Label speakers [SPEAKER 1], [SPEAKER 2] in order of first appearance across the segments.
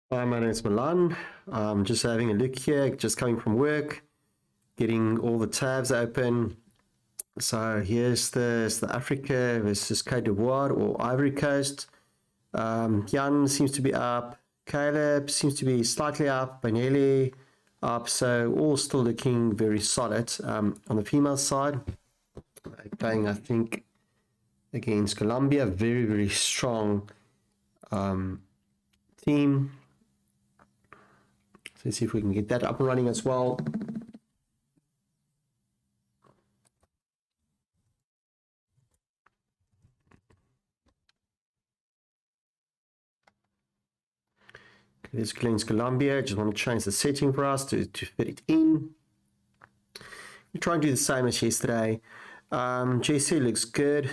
[SPEAKER 1] Hi, my name is Milan. I'm just having a look here, just coming from work, getting all the tabs open. So here's the Africa versus Cote d'Ivoire or Ivory Coast. Jan seems to be up. Caleb seems to be slightly up. Benelli up. So all still looking very solid. On the female side, playing, I think, against Colombia, very, very strong team. So let's see if we can get that up and running as well. This is against Colombia. Just want to change the setting for us to fit it in. We try and do the same as yesterday. JC looks good.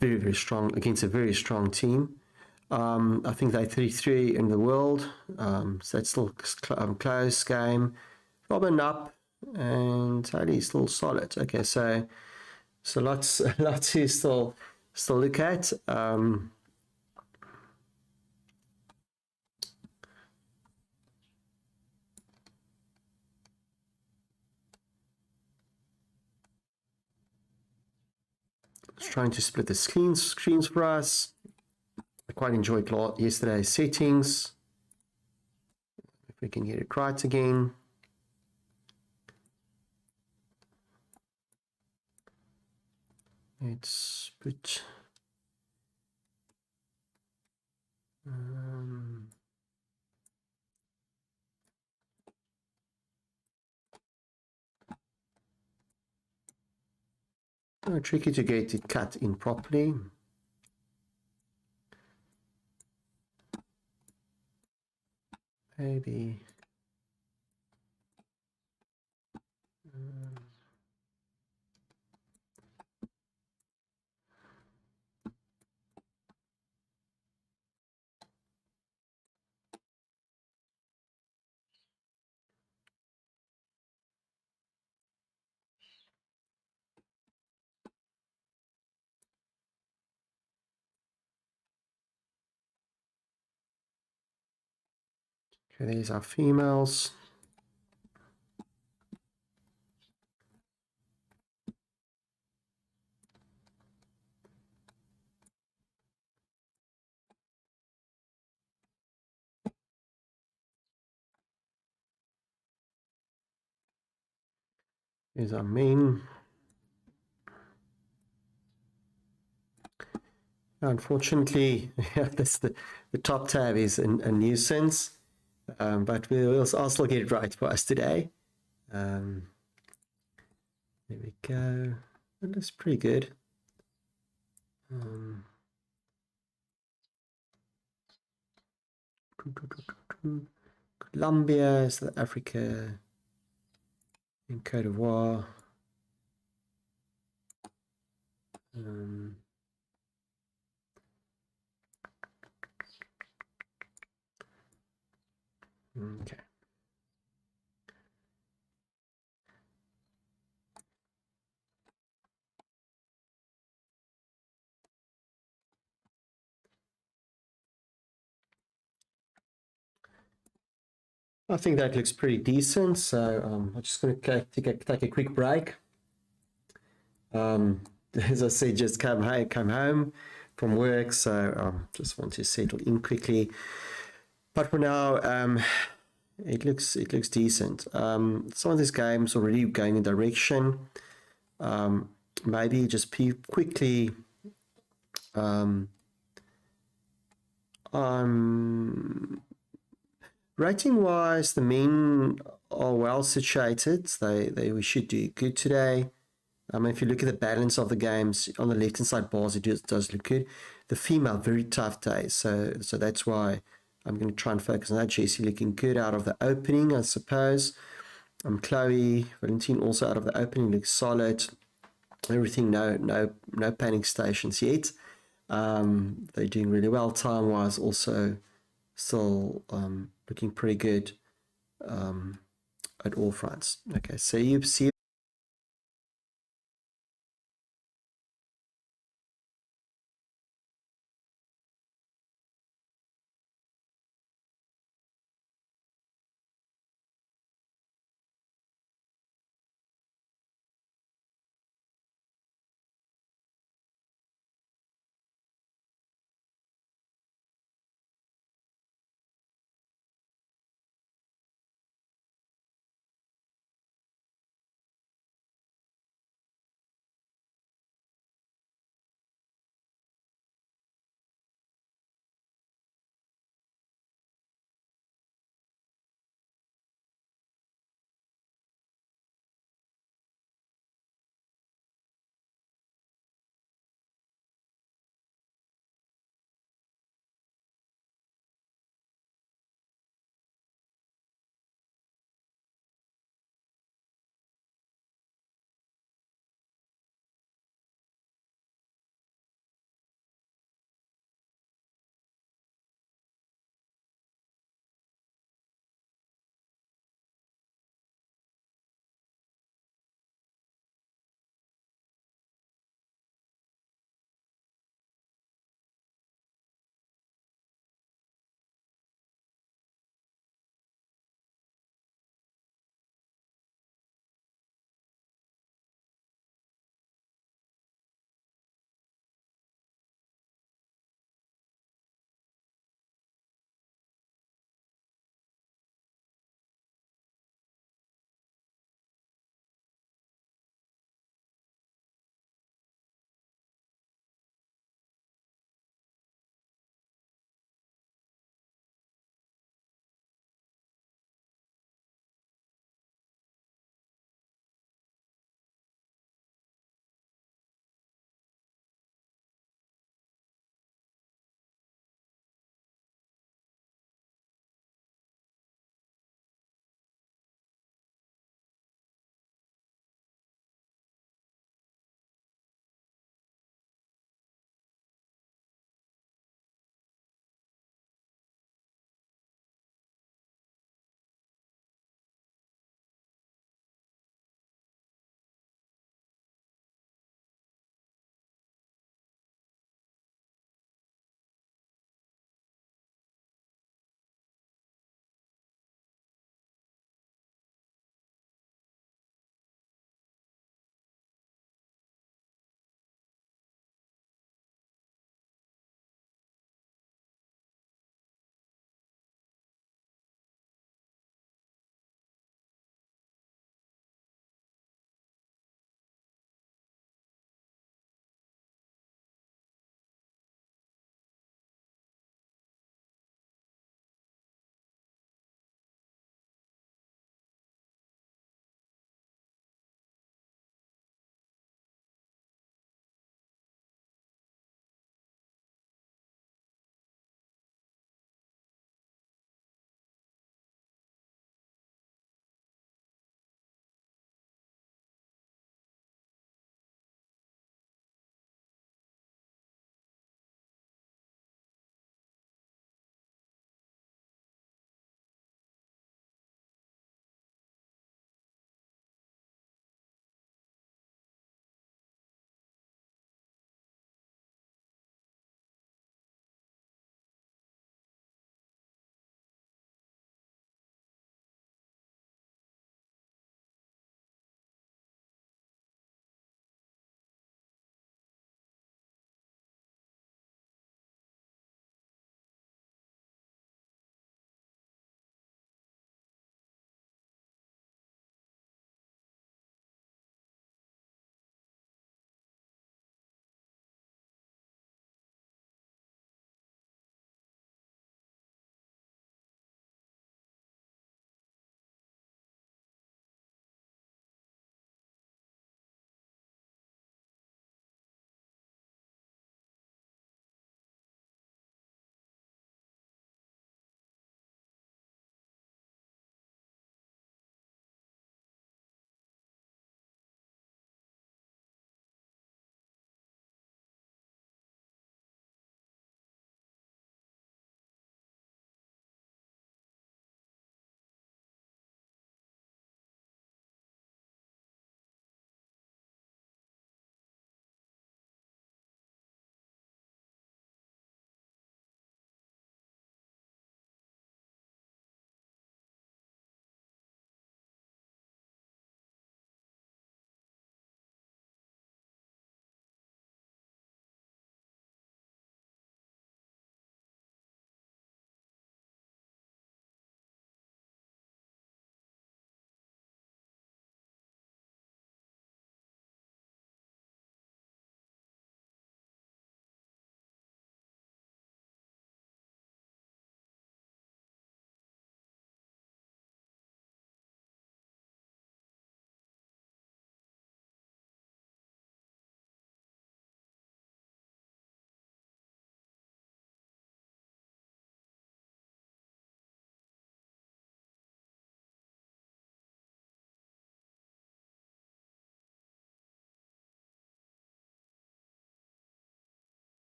[SPEAKER 1] Very, very strong against a very strong team. I think they're 33 in the world. So that's still close game. Robin up and Tony still solid. Okay, so lots to still look at. Just trying to split the screens for us. I quite enjoyed yesterday's settings. If we can get it right again. Let's put tricky to get it cut in properly. Maybe okay, these are females. Here's our main. Unfortunately, that's the top tab is a nuisance, but I'll still get it right for us today. There we go. That looks pretty good. Colombia, South Africa, and Cote d'Ivoire. Okay. I think that looks pretty decent. So I'm just going to take a quick break. As I said, just come home from work, so just want to settle in quickly. But for now, it looks decent. Some of these games already going in direction. Maybe just quickly. Rating wise, the men are well situated. We should do good today. If you look at the balance of the games on the left hand side bars, it does look good. The female, very tough day, so that's why I'm going to try and focus on that. Jessie looking good out of the opening, I suppose. Chloe, Valentine also out of the opening, looks solid. Everything, no panic stations yet. They're doing really well time wise. Also, still looking pretty good at all fronts. Okay, so you see.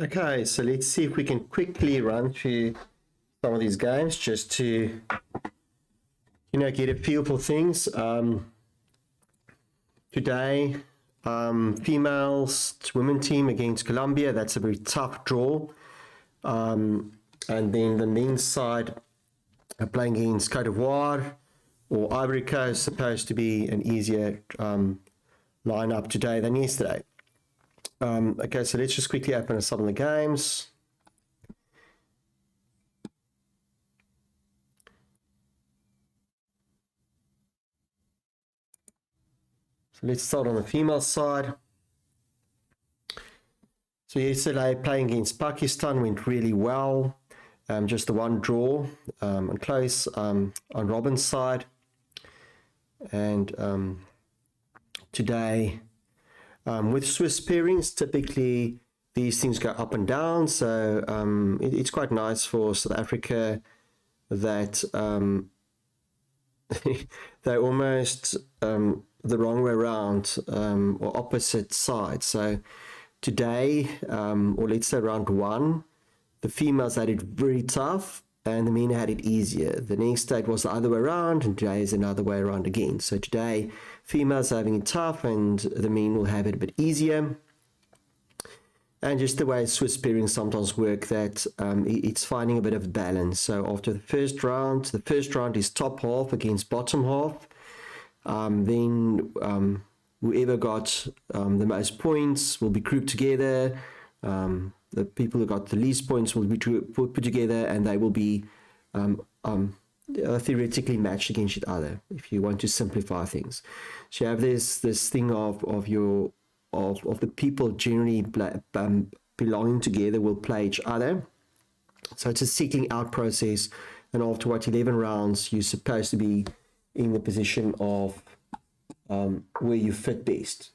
[SPEAKER 1] Okay, so let's see if we can quickly run through some of these games just to, get a feel for things. Today, females women team against Colombia. That's a very tough draw. And then the men's side are playing against Cote d'Ivoire or Ivory Coast, supposed to be an easier lineup today than yesterday. Okay, so let's just quickly open some of the games. So let's start on the female side. So yesterday, playing against Pakistan went really well. Just the one draw and close on Robin's side. And today, with Swiss pairings, typically these things go up and down. So it's quite nice for South Africa that they're almost the wrong way around or opposite sides. So today, or let's say round one, the females had it very tough and the men had it easier. The next day it was the other way around, and today is another way around again. So today, females are having it tough and the men will have it a bit easier. And just the way Swiss pairings sometimes work, that it's finding a bit of balance. So after the first round is top half against bottom half. Then whoever got the most points will be grouped together. The people who got the least points will be put together, and they will be theoretically matched against each other, if you want to simplify things. So you have this thing of the people generally belonging together will play each other. So it's a seeking out process, and after 11 rounds, you're supposed to be in the position of where you fit best.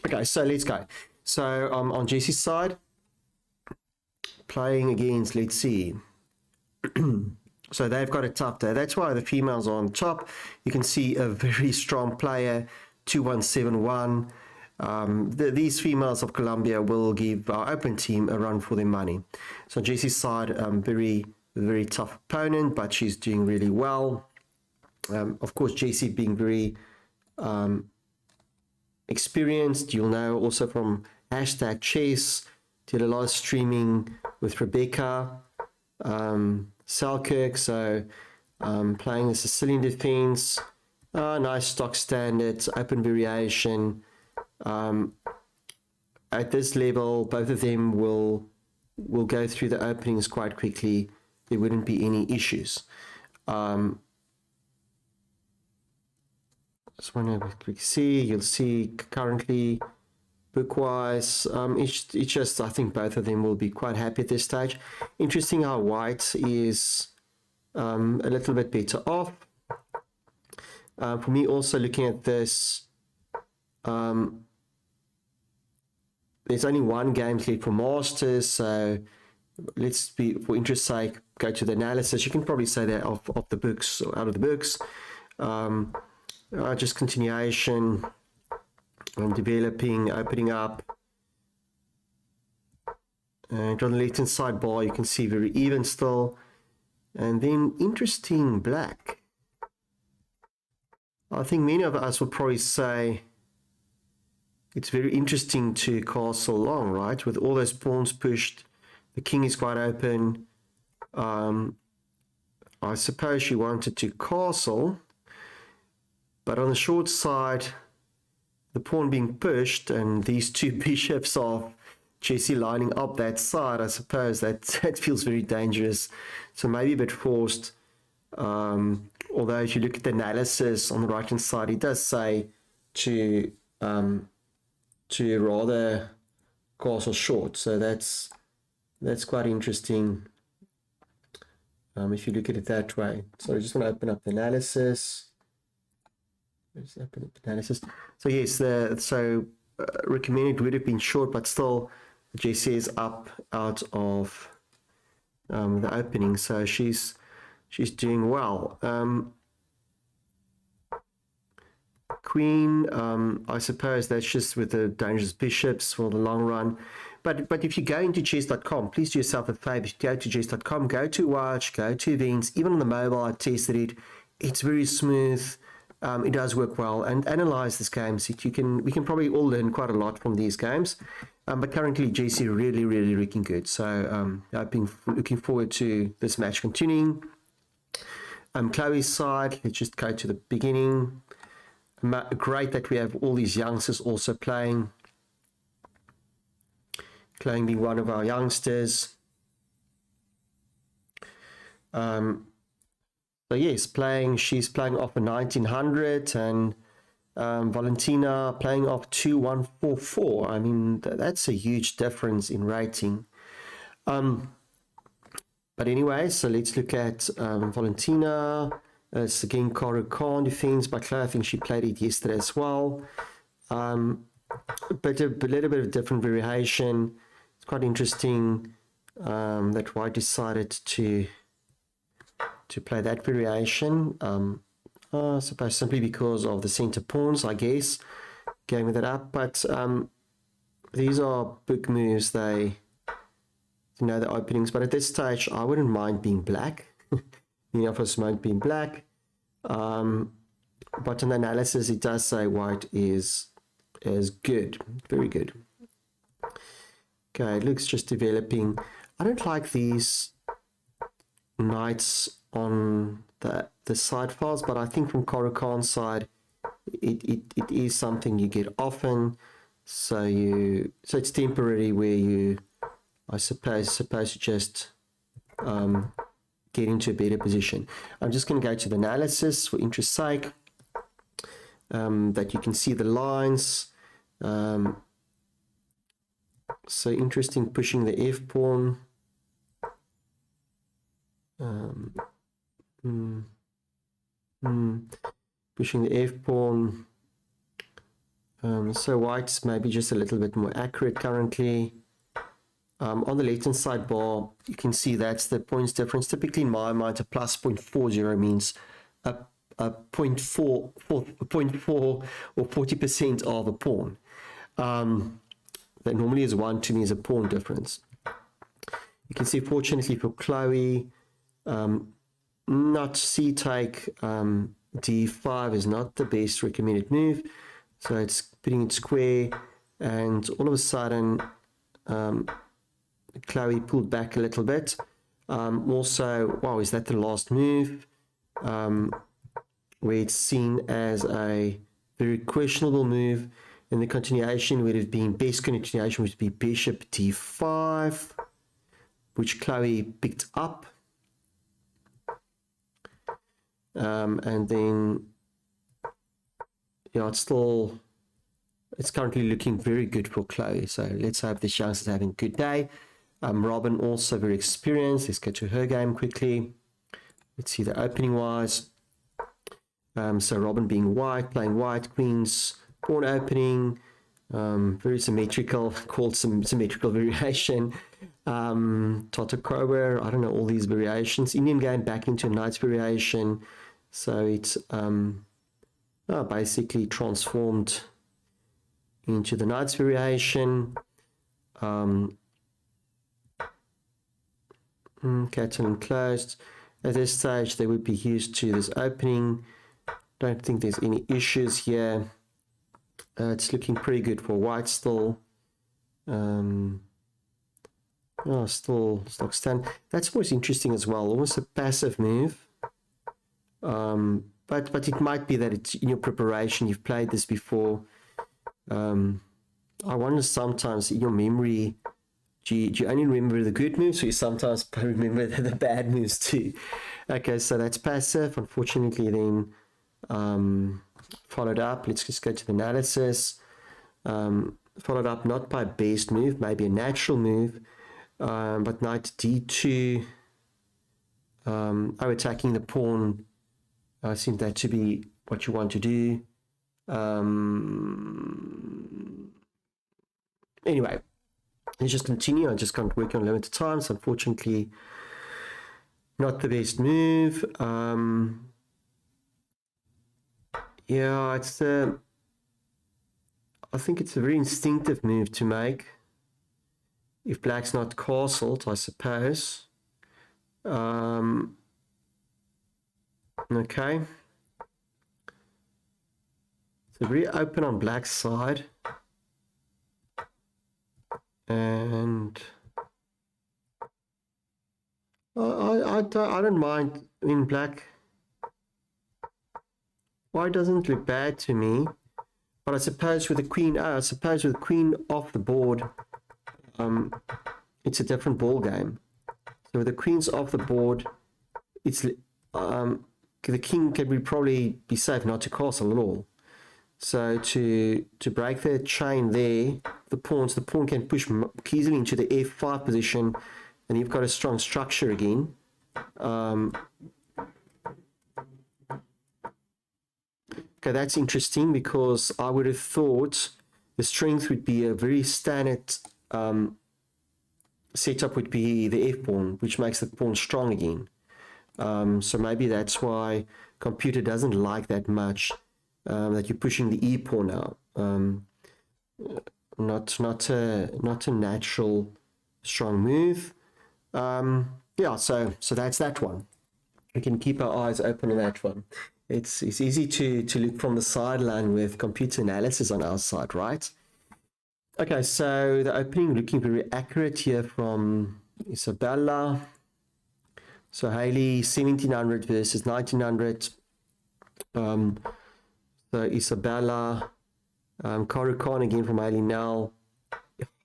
[SPEAKER 1] Okay, so let's go. So on Jesse's side, playing against, let's see. So they've got a tough day. That's why the females are on top. You can see a very strong player, 2171. These females of Colombia will give our open team a run for their money. So on Jesse's side, very, very tough opponent, but she's doing really well. Of course, Jessie being very experienced, you'll know also from #chess, did a lot of streaming with Rebecca Selkirk, so playing the Sicilian defense, nice stock standards, open variation. At this level, both of them will go through the openings quite quickly. There wouldn't be any issues. Just want to quickly see, you'll see currently book-wise, it's just, I think both of them will be quite happy at this stage. Interesting how white is a little bit better off. For me, also looking at this, there's only one game left for Masters, so let's be, for interest's sake, go to the analysis. You can probably say that off the books or out of the books. Just continuation, developing, opening up. And on the left hand side bar, you can see very even still. And then interesting black. I think many of us would probably say it's very interesting to castle long, right? With all those pawns pushed, the king is quite open. I suppose she wanted to castle, but on the short side, the pawn being pushed and these two bishops of Jessie lining up that side, I suppose that feels very dangerous. So maybe a bit forced. Although if you look at the analysis on the right hand side, it does say to rather castle short. So that's quite interesting. If you look at it that way. So I just want to open up the analysis. Let's open up the analysis. So yes, recommended would have been short, but still Jessie is up out of the opening, so she's doing well. queen. I suppose that's just with the dangerous bishops for the long run. But if you go into chess.com, please do yourself a favor. If you go to chess.com, go to watch, go to events. Even on the mobile, I tested it. It's very smooth. It does work well. And analyze these games. We can probably all learn quite a lot from these games. But currently, GC really looking good. So looking forward to this match continuing. Chloe's side, let's just go to the beginning. Great that we have all these youngsters also playing. Chloe being one of our youngsters. So yes, she's playing off a 1900, and Valentina playing off 2144. I mean, that's a huge difference in rating. But anyway, so let's look at Valentina. It's again Karu Khan defense by Chloe. I think she played it yesterday as well. But a little bit of different variation. It's quite interesting that White decided to play that variation. I suppose simply because of the center pawns, I guess, going with it up. But these are big moves. They know the openings. But at this stage, I wouldn't mind being black. For smoke being black. But on the analysis, it does say White is good, very good. Okay, it looks just developing. I don't like these knights on the side files, but I think from Karu Khan's side, it is something you get often. So it's temporary where you, I suppose, supposed to just get into a better position. I'm just going to go to the analysis for interest's sake, that you can see the lines. So interesting, pushing the F pawn. Pushing the F pawn. So White's maybe just a little bit more accurate currently. On the left-hand side bar, you can see that's the points difference. Typically, in my mind, a plus 0.40 means a 0.4 or 40% of a pawn. That normally is 1 to me is a pawn difference. You can see, fortunately for Chloe, not c-take, d5 is not the best recommended move. So it's putting it square, and all of a sudden, Chloe pulled back a little bit. Also, wow, is that the last move? Where it's seen as a very questionable move. And the continuation would have been, best continuation would be bishop d5, which Chloe picked up. And then, yeah, it's currently looking very good for Chloe. So let's hope this youngster's having a good day. Robin also very experienced. Let's get to her game quickly. Let's see the opening wise. So Robin being white, playing white, queens, pawn opening, very symmetrical, called some symmetrical variation. Tatakower, I don't know, all these variations. Indian game back into a knight's variation. So it's basically transformed into the knight's variation. Catalan closed. At this stage, they would be used to this opening. Don't think there's any issues here. It's looking pretty good for White still. Still stock stand. That's always interesting as well. Almost a passive move. But it might be that it's in your preparation. You've played this before. I wonder sometimes in your memory, do you only remember the good moves, or you sometimes remember the bad moves too? Okay, so that's passive. Unfortunately, then followed up. Let's just go to the analysis. Followed up not by best move, maybe a natural move, but knight d2. Attacking the pawn. I think that to be what you want to do. Anyway, let's just continue. I just can't work on limited time, so unfortunately, not the best move. Yeah, I think it's a very instinctive move to make. If black's not castled, I suppose. Okay. So very open on black's side. And I don't mind. I mean, black, white doesn't look bad to me. But I suppose with the queen, with the queen off the board, it's a different ball game. So with the queens off the board, it's the king can probably be safe not to castle at all. So to break the chain there, the pawn can push easily into the f5 position, and you've got a strong structure again. Okay, that's interesting, because I would have thought the strength would be a very standard setup would be the f-pawn, which makes the pawn strong again. So maybe that's why computer doesn't like that much, that you're pushing the e-pawn now. Not a natural strong move. Yeah, so that's that one. We can keep our eyes open on that one. It's easy to look from the sideline with computer analysis on our side, right? Okay, so the opening looking very accurate here from Isabella. So Haley, 1700 versus 1900. So Isabella, Karu Khan again from Haley now.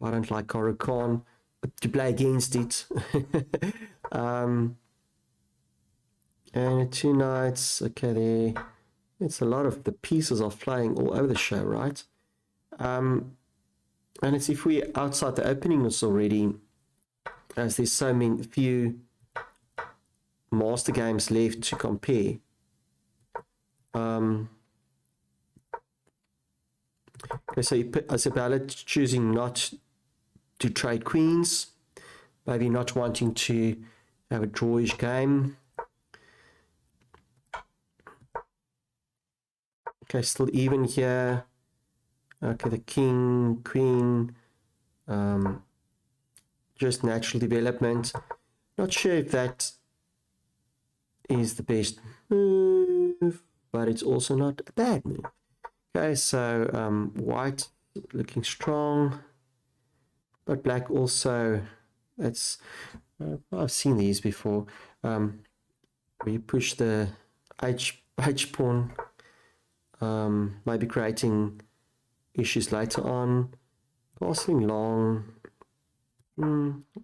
[SPEAKER 1] I don't like Karu Khan, but to play against it. And 2 knights, okay, there. It's a lot of the pieces are flying all over the show, right? And it's if we're outside the opening list already, as there's so few master games left to compare. Okay, so Isabella choosing not to trade queens, maybe not wanting to have a drawish game. Okay, still even here. Okay, the king, queen, just natural development. Not sure if that is the best move, but it's also not a bad move. Okay, so white looking strong, but black also, that's, I've seen these before, where you push the H pawn, maybe creating issues later on. Castling long,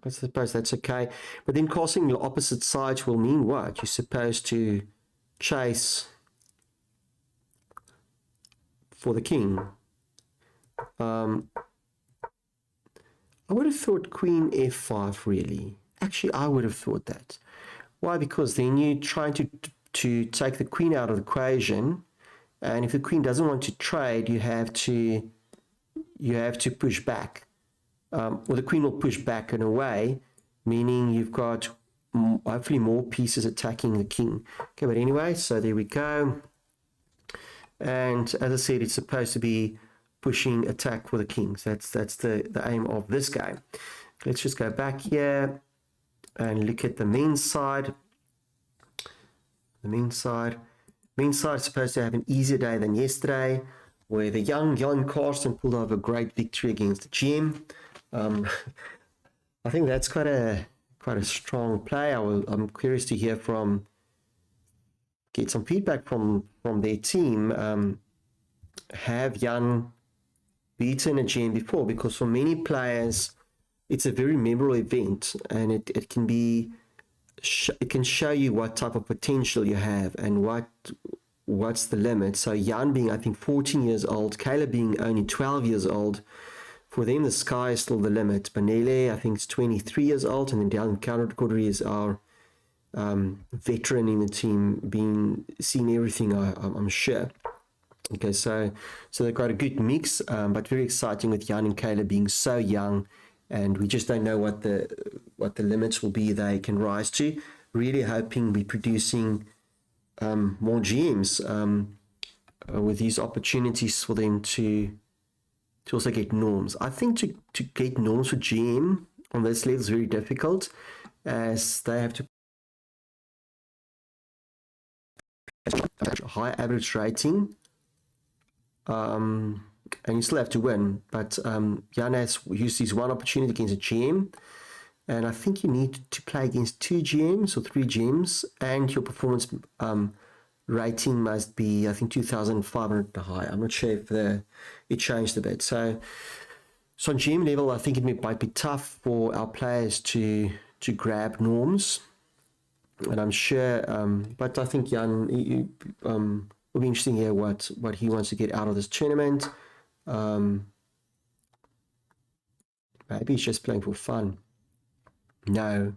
[SPEAKER 1] I suppose that's okay. But then castling your opposite sides will mean what? You're supposed to chase for the king. I would have thought queen f5 really. Actually, I would have thought that. Why? Because then you're trying to take the queen out of the equation. And if the queen doesn't want to trade, you have to push back. Or the queen will push back in a way, meaning you've got hopefully more pieces attacking the king. Okay, but anyway, so there we go. And as I said, it's supposed to be pushing attack for the kings. That's the aim of this game. Let's just go back here and look at the men's side. The men's side. Men's side is supposed to have an easier day than yesterday, where the young Jan Karsten pulled off a great victory against the GM. I think that's quite a strong play. I'm curious to hear get some feedback from their team. Have Jan beaten a GM before? Because for many players, it's a very memorable event, and it can be. It can show you what type of potential you have and what's the limit. So Jan being, I think, 14 years old, Caleb being only 12 years old, for them the sky is still the limit. Benele, I think, is 23 years old, and then Dylan Countercordery is our veteran in the team, seen everything, I'm sure. Okay, so they've got a good mix, but very exciting with Jan and Caleb being so young. And we just don't know what the limits will be they can rise to. Really hoping we're producing more GMs with these opportunities for them to also get norms. I think to get norms for GM on this level is very difficult, as they have to high average rating, and you still have to win. But Jan has used his one opportunity against a GM, and I think you need to play against 2 GMs or 3 GMs, and your performance rating must be, I think, 2,500 high. I'm not sure if it changed a bit. So on GM level, I think it might be tough for our players to grab norms. And I'm sure, but I think Jan, will be interesting here what he wants to get out of this tournament. Maybe he's just playing for fun. No,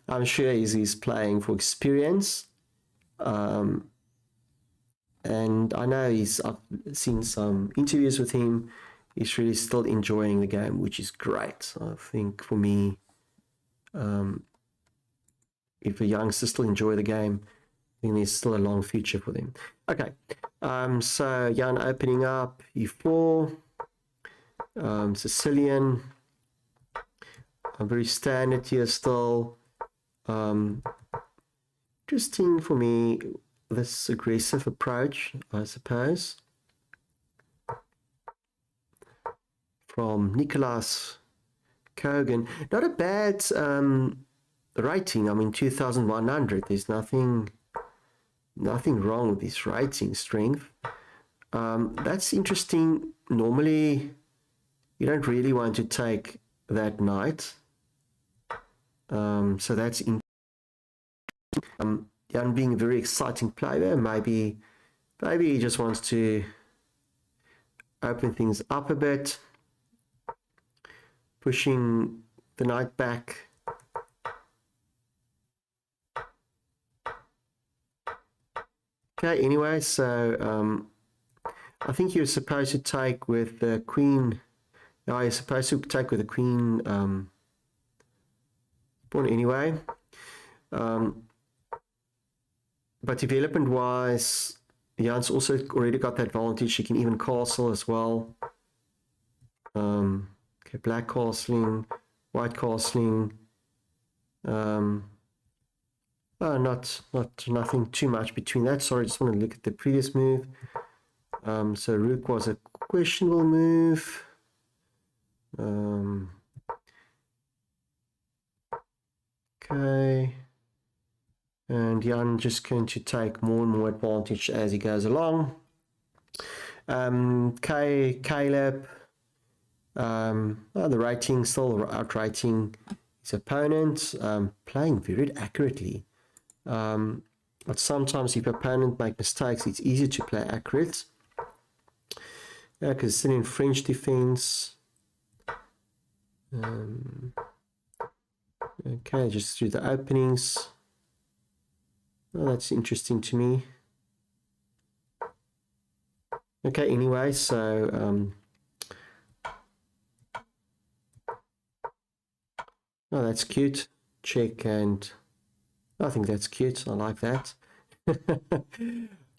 [SPEAKER 1] I'm sure he's playing for experience. And I know I've seen some interviews with him. He's really still enjoying the game, which is great. I think for me, if a youngster still enjoy the game, then there's still a long future for them. Okay, so Jan opening up E4, Sicilian, very standard here still. Interesting for me, this aggressive approach, I suppose, from Nicolas Kogan. Not a bad rating. I mean, 2,100. There's nothing wrong with this rating strength. That's interesting. Normally, you don't really want to take that knight. So that's Jan being a very exciting player. Maybe he just wants to open things up a bit, pushing the knight back. Okay, anyway, so I think you're supposed to take with the queen. No, you're supposed to take with the queen pawn anyway. But development-wise, Jan's also already got that advantage. He can even castle as well. Okay, black castling, white castling. Nothing too much between that. Sorry, I just want to look at the previous move. So rook was a questionable move. Okay. And Jan just going to take more and more advantage as he goes along. Caleb, the rating, still outrating his opponent, playing very accurately. But sometimes if your opponent makes mistakes, it's easier to play accurate. Because it's still in French defense. Okay, just through the openings. Oh, that's interesting to me. Okay, anyway, so oh, that's cute. Check, and I think that's cute. I like that.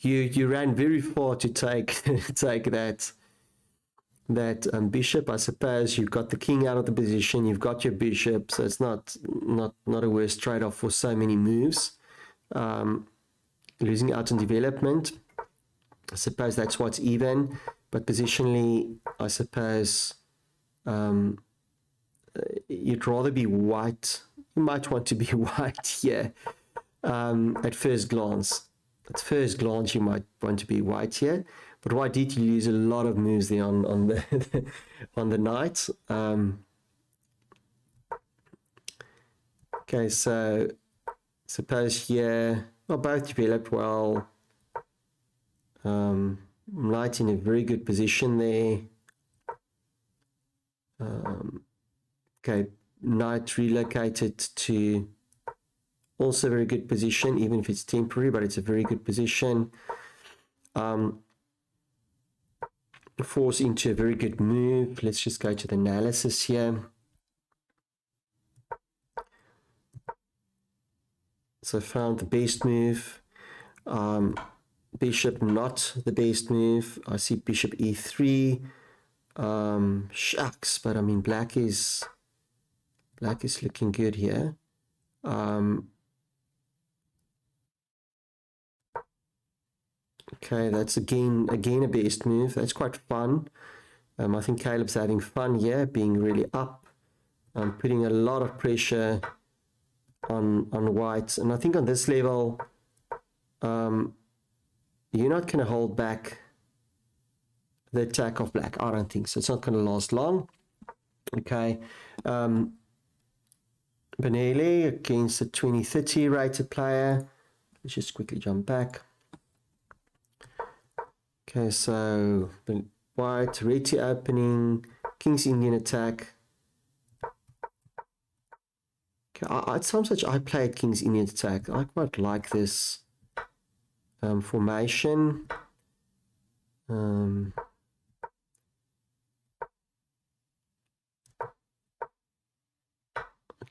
[SPEAKER 1] you ran very far to take take that bishop. I suppose you've got the king out of the position. You've got your bishop, so it's not a worse trade-off for so many moves. Losing out on development, I suppose that's what's even, but positionally, I suppose you'd rather be white. You might want to be white here at first glance. At first glance, you might want to be white here, but why did you lose a lot of moves there on the on the knight? Okay, so suppose here, well, both developed well. Knight in a very good position there. Okay, knight relocated to also a very good position, even if it's temporary, but it's a very good position. Force into a very good move. Let's just go to the analysis here. So found the best move. bishop not the best move. I see bishop e3. Shucks, but I mean black is looking good here. Okay, that's again a best move. That's quite fun. I think Caleb's having fun here, being really up, putting a lot of pressure on white. And I think on this level, you're not going to hold back the attack of black. I don't think so. It's not going to last long. Okay. Benele against a 2030 rated player. Let's just quickly jump back. Okay, so white, Reti opening, King's Indian attack. Okay, at some stage I played King's Indian attack. I quite like this formation.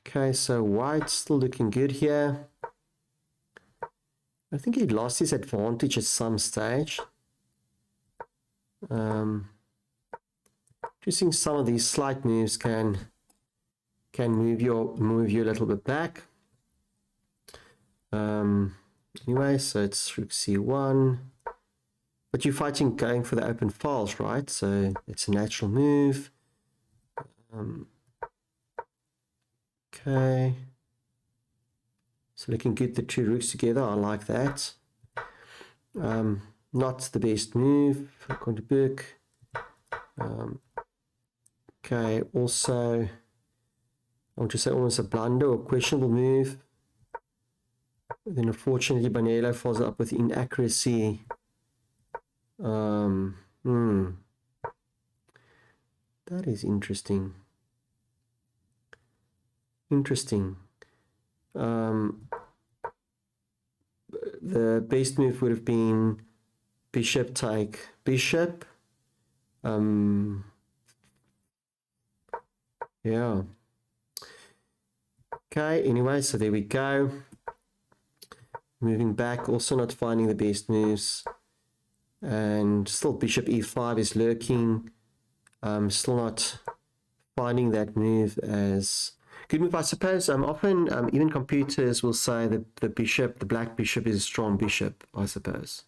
[SPEAKER 1] Okay, so white's still looking good here. I think he lost his advantage at some stage. Just think some of these slight moves can move you a little bit back. Anyway, so it's rook c1, but you're fighting going for the open files, right? So it's a natural move. Okay, so looking good, the two rooks together. I like that. Not the best move according to book. Okay, also I want to say almost a blunder or questionable move. Then unfortunately Banelo follows up with inaccuracy. That is interesting. The best move would have been bishop take bishop. Yeah. Okay, anyway, so there we go. Moving back, also not finding the best moves. And still bishop e5 is lurking. Still not finding that move as good move. I suppose often even computers will say that the black bishop is a strong bishop, I suppose.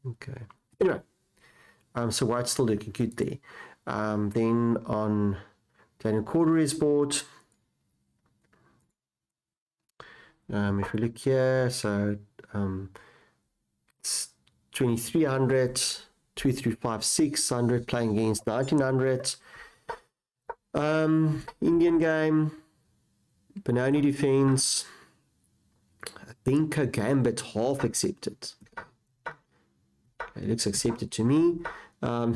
[SPEAKER 1] Okay. Anyway, so white's still looking good there. Then on Daniel Corder's board, if we look here, so it's 2300, 2356, 600 playing against 1900. Indian game, Benoni defense, Binka Gambit half accepted. It looks accepted to me. Oh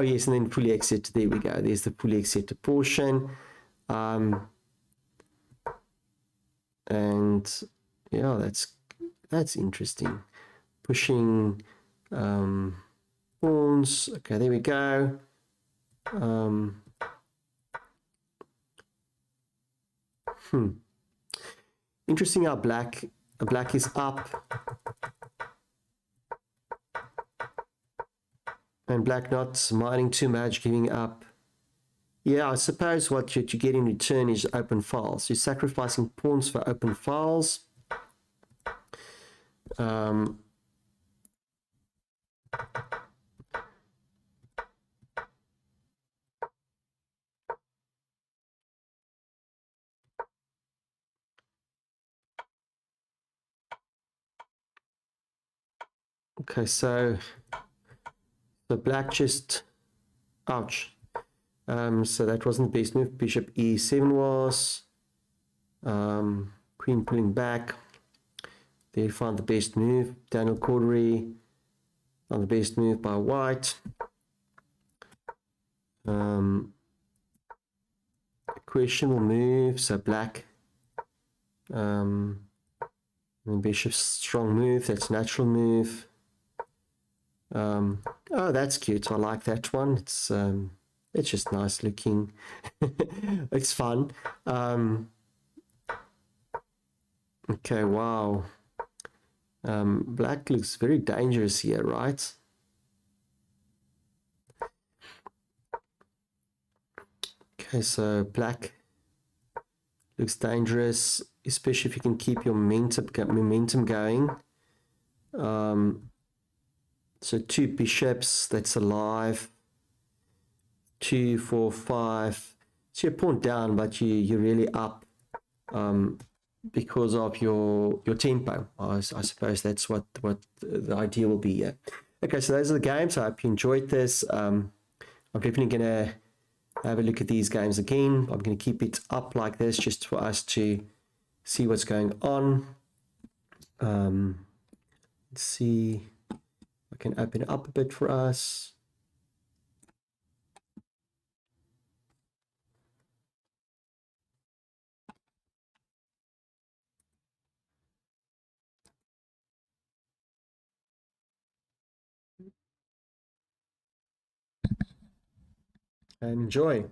[SPEAKER 1] yes, and then fully accepted. There we go. There's the fully accepted portion. And yeah, that's interesting. Pushing pawns. Okay, there we go. Interesting how black is up and black not mining too much, giving up. Yeah, I suppose what you get in return is open files. You're sacrificing pawns for open files. Okay, so black just, ouch. So that wasn't the best move. Bishop e7 was. Queen pulling back. There you find the best move. Daniel Cordery on the best move by white. Questionable move. So black. And bishop's strong move. That's natural move. Oh, that's cute. I like that one. It's just nice looking. It's fun. Okay, wow. Black looks very dangerous here, right? Okay, so black looks dangerous, especially if you can keep your momentum going. So 2 bishops, that's alive. 2, 4, 5. So you're pawn down, but you're really up because of your tempo. I suppose that's what the idea will be. Yeah. Okay, so those are the games. I hope you enjoyed this. I'm definitely going to have a look at these games again. I'm going to keep it up like this just for us to see what's going on. Let's see. I can open it up a bit for us. And enjoy.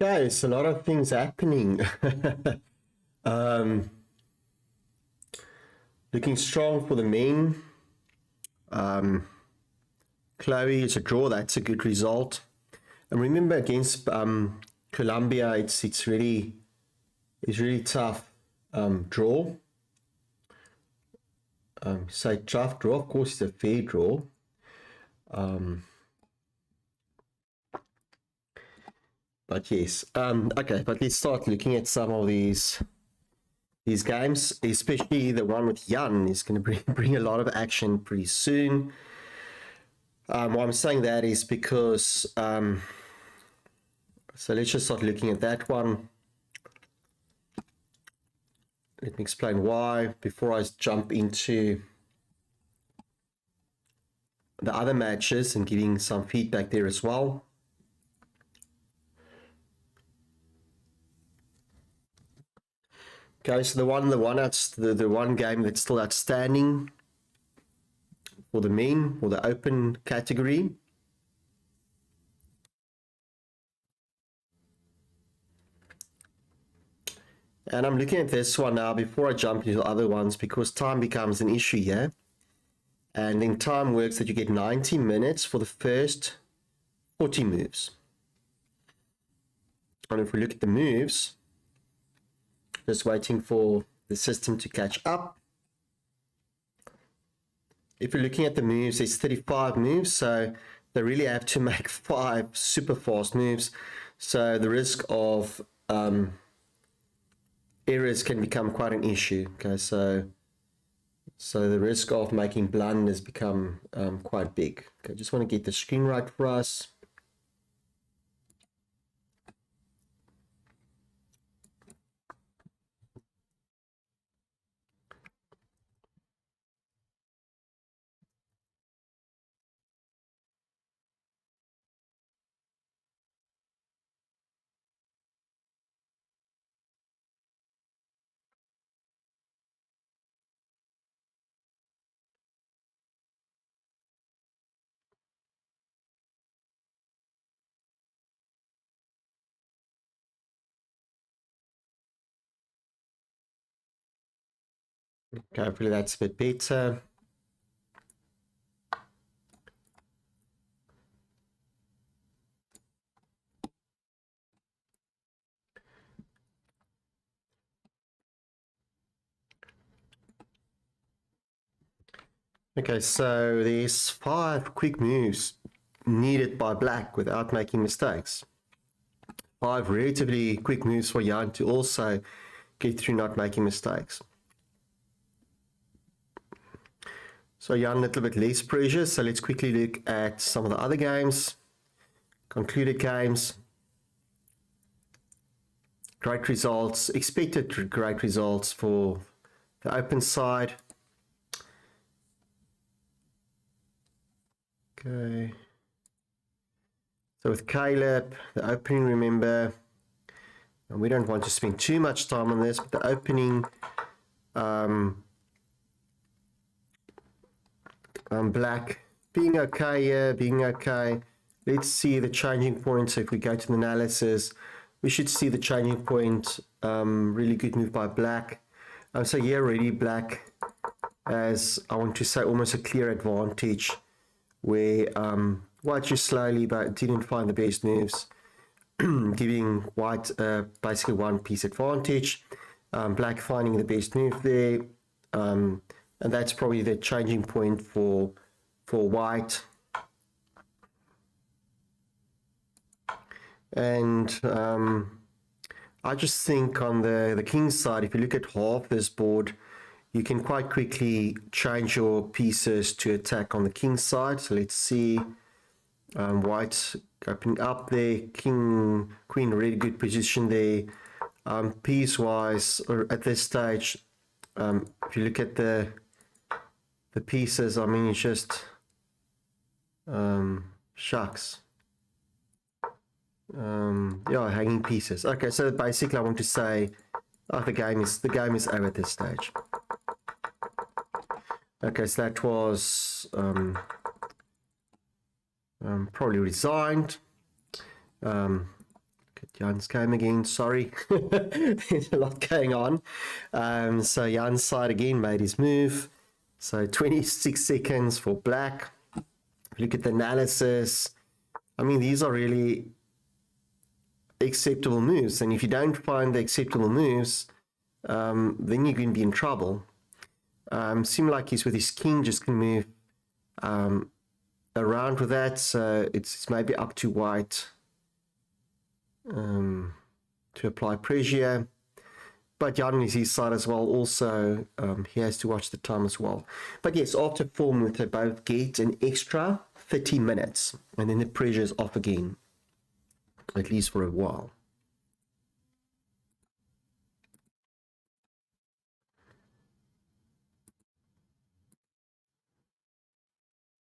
[SPEAKER 1] Okay, it's a lot of things happening. Looking strong for the men. Chloe, it's a draw. That's a good result. And remember, against Colombia, it's really tough draw. Say tough draw. Of course, it's a fair draw. But yes, okay. But let's start looking at some of these games, especially the one with Jan is going to bring a lot of action pretty soon. Why I'm saying that is because so let's just start looking at that one. Let me explain why before I jump into the other matches and giving some feedback there as well. Okay, so the one game that's still outstanding for the men, for the open category. And I'm looking at this one now before I jump into the other ones because time becomes an issue here. And in time works that you get 90 minutes for the first 40 moves. And if we look at the moves, just waiting for the system to catch up. If you're looking at the moves, there's 35 moves, so they really have to make 5 super fast moves. So the risk of errors can become quite an issue. Okay, so the risk of making blunders become quite big. Okay, just want to get the screen right for us. Okay, hopefully that's a bit better. Okay, so there's 5 quick moves needed by Black without making mistakes. 5 relatively quick moves for Jan to also get through not making mistakes. So Jan, a little bit less pressure. So let's quickly look at some of the other games, concluded games. Great results, expected great results for the open side. Okay. So with Caleb, the opening, remember, and we don't want to spend too much time on this, but the opening, Black being okay here, being okay. Let's see the changing point. So if we go to the analysis, we should see the changing point. Really good move by Black. So yeah, really Black as, I want to say, almost a clear advantage where White just slowly but didn't find the best moves, giving White basically one piece advantage. Black finding the best move there, and that's probably the changing point for White. And I just think on the King's side, if you look at half this board, you can quite quickly change your pieces to attack on the King's side. So let's see, White opening up there, King, Queen, really good position there. Piece-wise, or at this stage, if you look at the pieces, I mean, it's just shucks. Yeah, hanging pieces. Okay, so basically, I want to say, the game is over at this stage. Okay, so that was probably resigned. Look at Jan's game again. Sorry, there's a lot going on. So Jan's side again made his move. So 26 seconds for black. Look at the analysis. I mean, these are really acceptable moves. And if you don't find the acceptable moves, then you're going to be in trouble. Seemed like he's with his king, just going to move around with that. So it's maybe up to white to apply pressure. But Jan is his side as well. Also, he has to watch the time as well. But yes, after 4 moves, they both get an extra 30 minutes. And then the pressure is off again, at least for a while.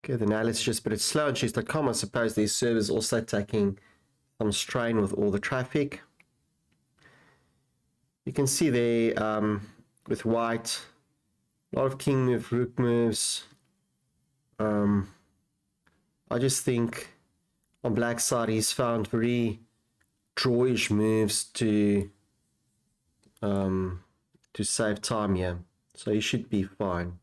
[SPEAKER 1] Okay, the analysis just, but it's slow on chess.com. I suppose these servers also taking some strain with all the traffic. You can see there with white, a lot of king move, rook moves. I just think on black side he's found very drawish moves to save time here, so he should be fine.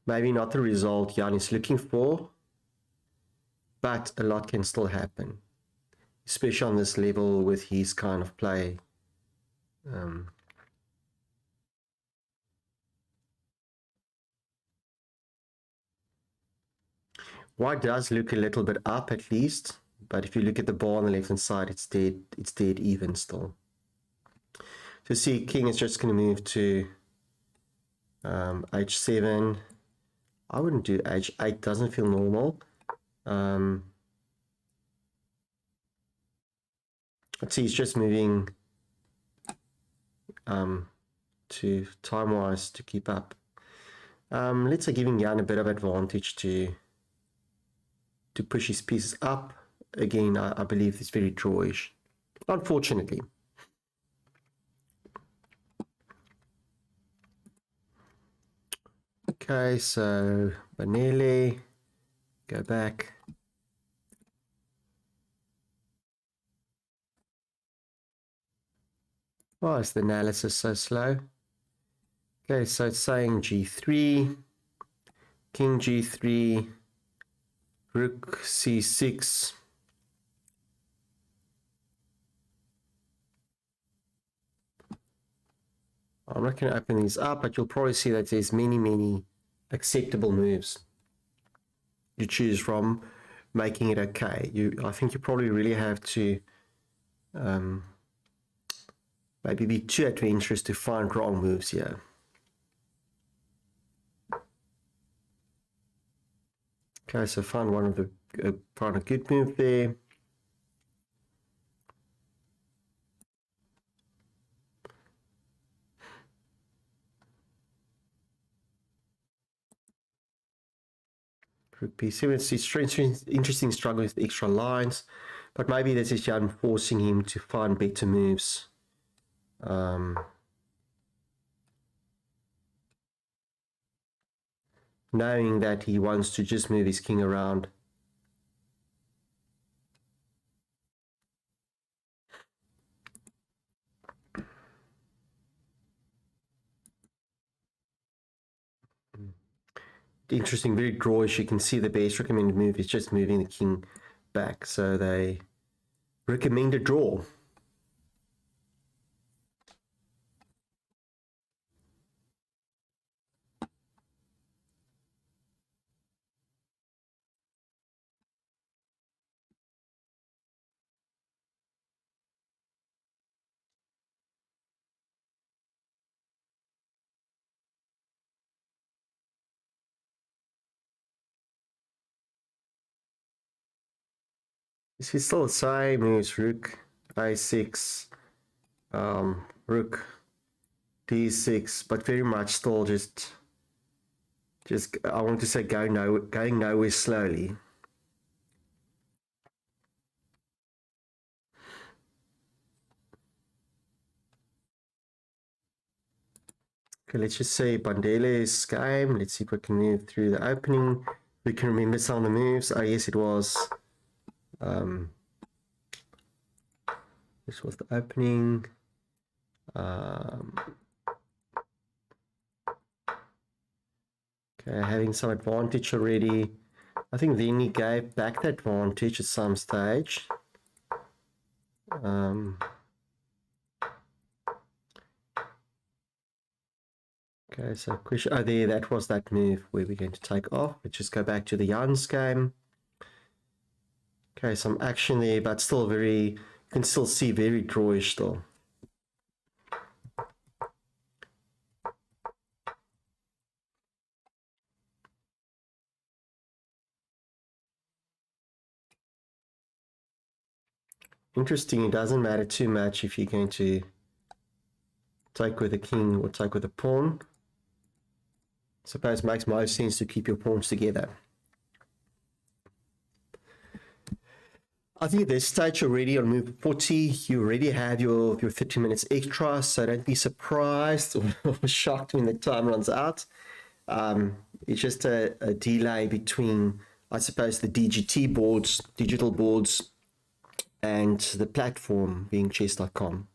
[SPEAKER 1] Maybe not the result Jan is looking for, but a lot can still happen, especially on this level with his kind of play. White does look a little bit up at least, but if you look at the ball on the left hand side, it's dead even still. So see, king is just going to move to h7. I wouldn't do h8, doesn't feel normal. Let's see, he's just moving to time-wise to keep up. Let's say giving Jan a bit of advantage to push his pieces up. Again, I believe it's very drawish, unfortunately. Okay, so Banele, go back. Why is the analysis so slow? Okay, so it's saying g3, king g3, rook c6. I'm not going to open these up, but you'll probably see that there's many acceptable moves you choose from, making it okay. I think you probably really have to maybe be too adventurous to find wrong moves here. Okay, so find a good move there. Rook b7. It's interesting struggle with extra lines, but maybe this is Jan forcing him to find better moves. Knowing that he wants to just move his king around. Interesting, very drawish. You can see the best recommended move is just moving the king back, so they recommend a draw. This is still the same moves: rook a6, rook d6, but very much still just I want to say going nowhere slowly. Okay, let's just say Bandele's game. Let's see if we can move through the opening. We can remember some of the moves. Oh, yes, it was. This was the opening. Okay, having some advantage already. I think then he gave back the advantage at some stage. Okay, so question. Oh, there, that was that move where we're going to take off. Let's just go back to the Jan's game. Okay, some action there, but still very, you can still see very drawish still. Interesting, it doesn't matter too much if you're going to take with a king or take with a pawn. I suppose it makes most sense to keep your pawns together. I think at this stage already on move 40, you already have your 30 minutes extra, so don't be surprised or shocked when the time runs out. It's just a delay between, I suppose, the DGT boards, digital boards, and the platform being chess.com.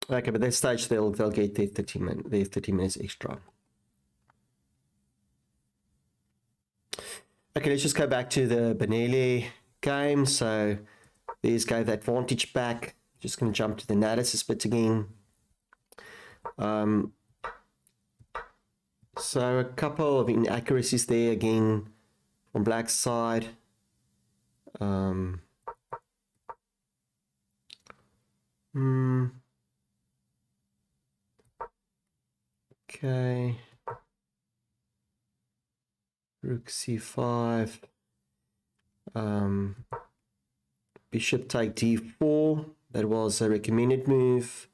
[SPEAKER 1] Okay, but at that stage they'll get their 30 minutes extra. Okay, let's just go back to the Benelli game. So these gave the advantage back. Just going to jump to the analysis bit again. So a couple of inaccuracies there again on black side. Okay. Rook c5. Bishop take d4. That was a recommended move.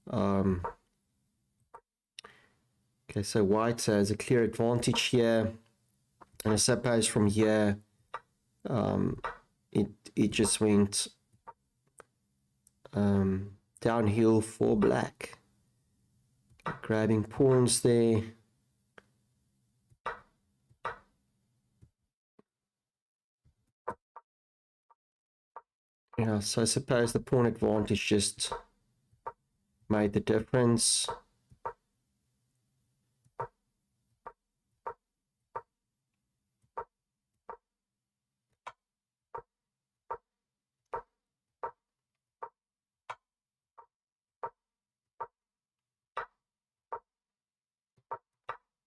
[SPEAKER 1] Okay, so white has a clear advantage here. And I suppose from here, it just went downhill for black. Grabbing pawns there. Yeah, so I suppose the pawn advantage just made the difference.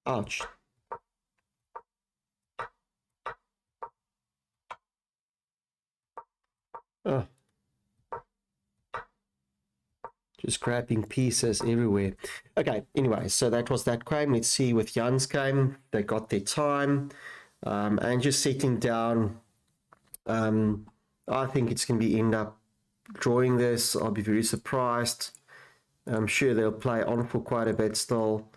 [SPEAKER 1] Ouch. Oh. Just grabbing pieces everywhere. Okay, anyway, so that was that game. Let's see with Jan's game. They got their time. And just sitting down, I think it's going to be end up drawing this. I'll be very surprised. I'm sure they'll play on for quite a bit still.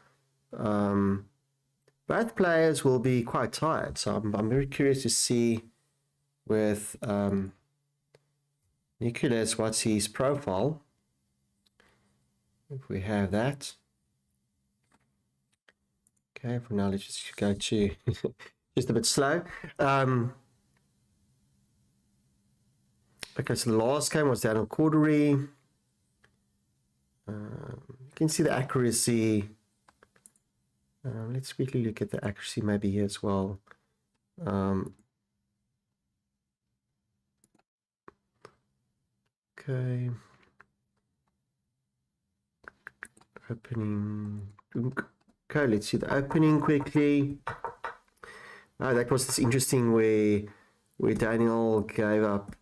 [SPEAKER 1] Both players will be quite tired, so I'm very curious to see with Nicholas, what's his profile. If we have that. Okay, for now let's just go to just a bit slow. Okay, so the last game was Daniel Cordery. You can see the accuracy. Let's quickly look at the accuracy maybe here as well. Okay. Opening. Okay, let's see the opening quickly. That was this interesting where Daniel gave up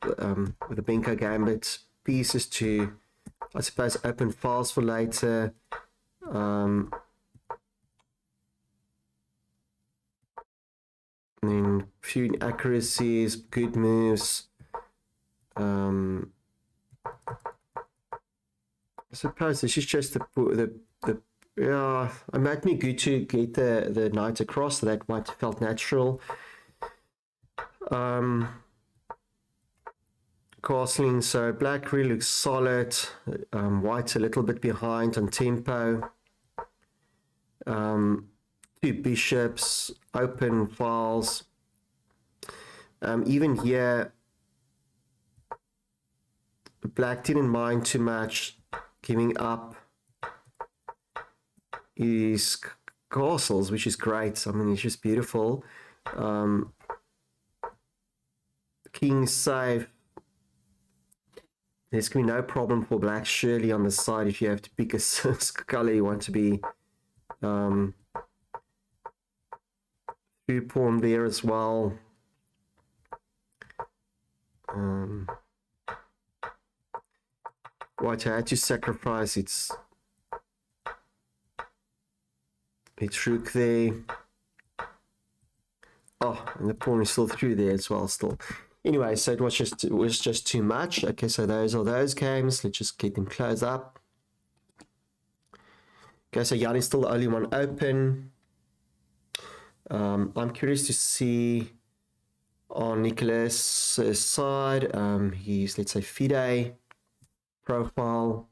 [SPEAKER 1] with the Benko Gambit pieces to, I suppose, open files for later. I mean, few inaccuracies, good moves. I suppose this is just the Yeah, it might be good to get the knight across. So that might have felt natural. Castling, so black really looks solid. White's a little bit behind on tempo. Two bishops, open files. Even here, black didn't mind too much giving up his castles, which is great. I mean, it's just beautiful. King safe. There's going to be no problem for black, surely, on the side if you have to pick a color you want to be through pawn there as well. White had to sacrifice its rook there. Oh, and the pawn is still through there as well still. Anyway, so it was just too much. Okay, so those are those games. Let's just keep them closed up. Okay, so Jan is still the only one open. I'm curious to see on Nicholas' side, his, let's say, FIDE profile.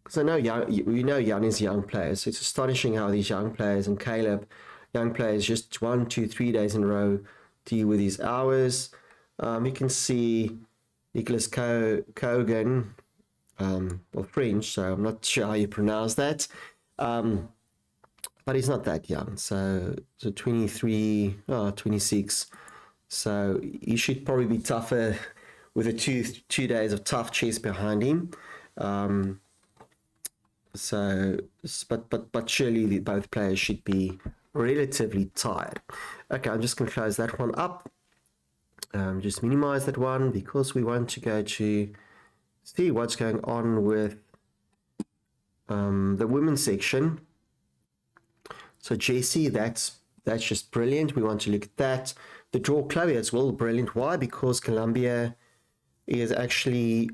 [SPEAKER 1] Because I know we know Jan is young players. It's astonishing how these young players, and Caleb, young players, just 1, 2, 3 days in a row deal with these hours. You can see Nicholas Kogan, well, French, so I'm not sure how you pronounce that. But he's not that young, so 23, 26. So he should probably be tougher with the two days of tough chess behind him. But surely both players should be relatively tired. Okay, I'm just going to close that one up. Just minimize that one because we want to go to see what's going on with the women's section. So JC, that's just brilliant. We want to look at that. The draw Chloe as well, brilliant. Why? Because Colombia is actually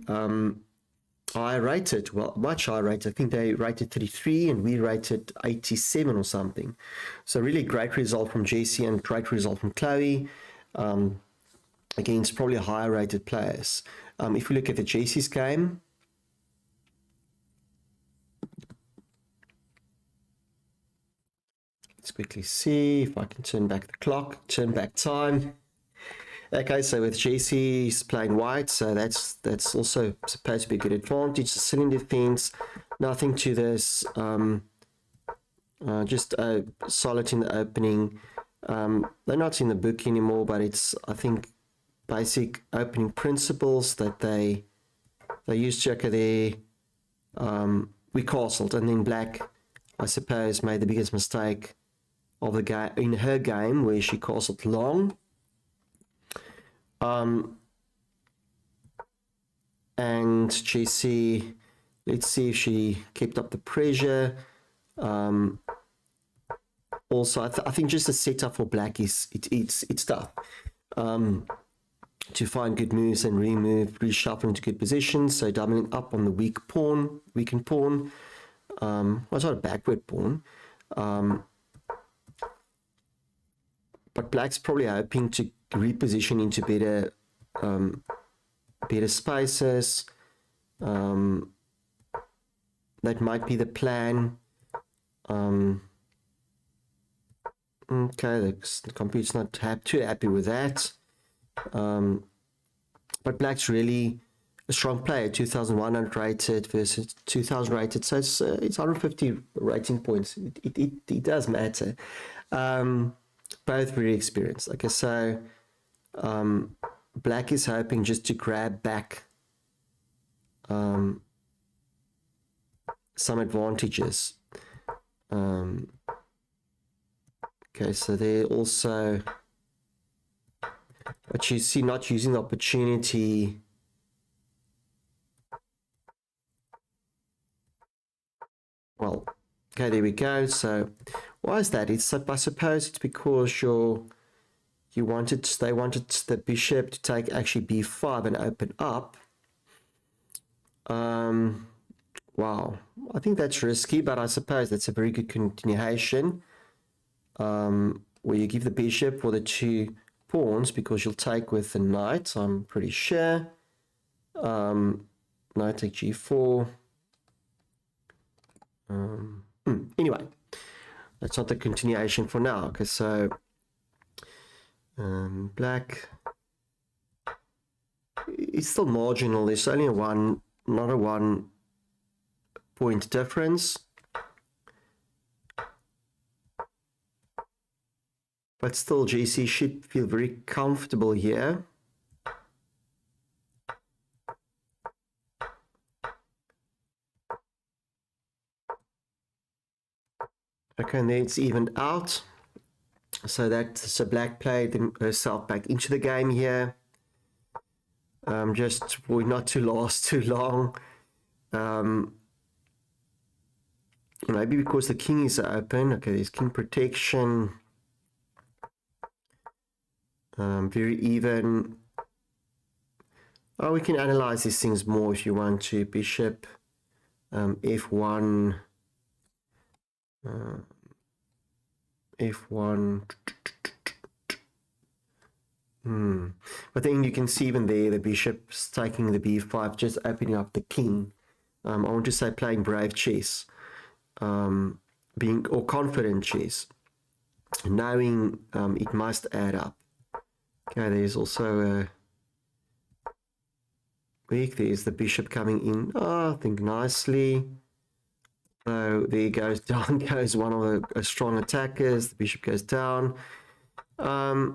[SPEAKER 1] high rated, well, much higher rated. I think they rated 33 and we rated 87 or something. So really great result from JC and great result from Chloe against probably higher rated players. If we look at the JC's game, let's quickly see if I can turn back the clock, turn back time. Okay, so with JC, he's playing white, so that's also supposed to be a good advantage. The cylind defense, nothing to this, just solid in the opening. They're not in the book anymore, but it's, I think, basic opening principles that they used checker there. We castled, and then black, I suppose, made the biggest mistake of the game in her game where she castled long. And JC, let's see if she kept up the pressure. Also, I think just the setup for black is it's tough to find good moves and remove, reshuffle into good positions. So doubling up on the weakened pawn. Well, it's not a backward pawn. But black's probably hoping to reposition into better spaces. That might be the plan. Okay, the computer's not too happy with that. But black's really a strong player, 2,100 rated versus 2,000 rated, so it's 150 rating points. It does matter. Both very experienced. Okay, so black is hoping just to grab back some advantages. Okay, so they're also, but you see, not using the opportunity. Well, okay, there we go. So why is that? It's, I suppose it's because your they wanted the bishop to take actually b5 and open up. Wow, I think that's risky, but I suppose that's a very good continuation, where you give the bishop for the 2 pawns because you'll take with the knight, I'm pretty sure. Knight take g4. Anyway, that's not the continuation for now. Okay, so black is still marginal. There's only not a 1 point difference, but still GC should feel very comfortable here. Okay, and then it's evened out. So black played herself back into the game here. Just for not to last too long. Maybe because the king is open. Okay, there's king protection. Very even. Oh, we can analyze these things more if you want to. Bishop, f1. f1. But then you can see even there the bishop's taking the b5, just opening up the king. I want to say playing brave chess, or confident chess, knowing it must add up. Okay, there's also a weak. There's the bishop coming in. Oh, I think nicely. So there goes down goes one of the strong attackers. The bishop goes down. Although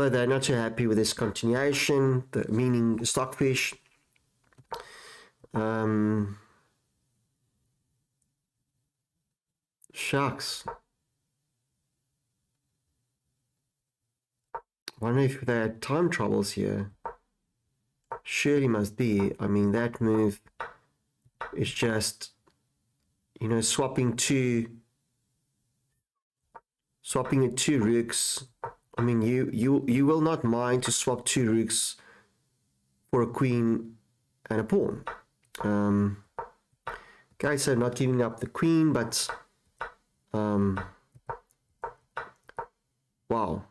[SPEAKER 1] they're not too happy with this continuation, meaning Stockfish. Shucks. Wonder if they had time troubles here. Surely must be. I mean, that move is just, swapping the 2 rooks. I mean, you will not mind to swap 2 rooks for a queen and a pawn. Okay, so not giving up the queen, but wow,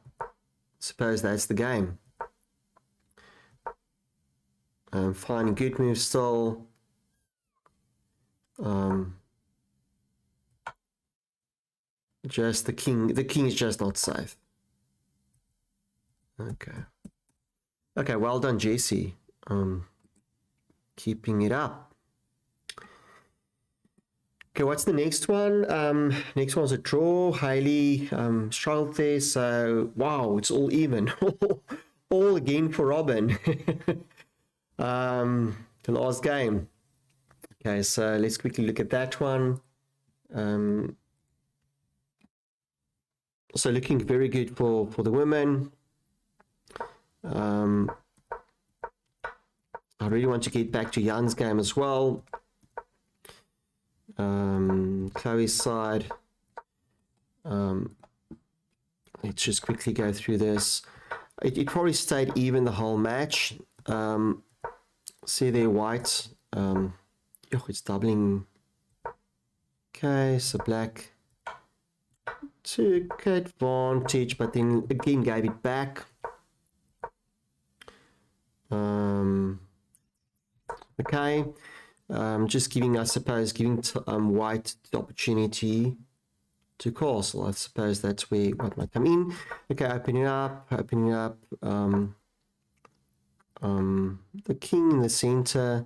[SPEAKER 1] suppose that's the game. Finding good moves still. Just the king is just not safe. Okay, well done, JC. Keeping it up. Okay, what's the next one? Next one's a draw. Hailey struggled there, so wow, it's all even. All again for Robin. The last game. Okay, so let's quickly look at that one. So looking very good for the women. I really want to get back to Jan's game as well. Chloe's side. Let's just quickly go through this. It probably stayed even the whole match. See there, white. It's doubling. Okay, so black took advantage, but then again gave it back. Okay, just giving, I suppose, white the opportunity to castle. I suppose that's where what might come in. Okay, opening up. The king in the center,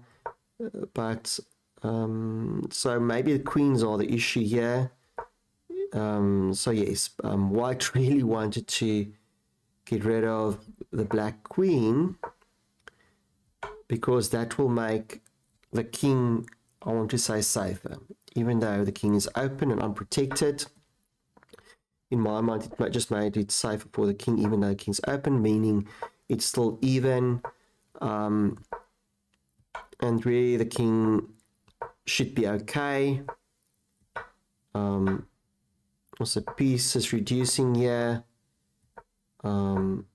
[SPEAKER 1] but so maybe the queens are the issue here. So yes, white really wanted to get rid of the black queen, because that will make the king, I want to say, safer. Even though the king is open and unprotected, in my mind it just made it safer for the king, even though the king's open, meaning it's still even. And really the king should be okay. Also piece is reducing here. It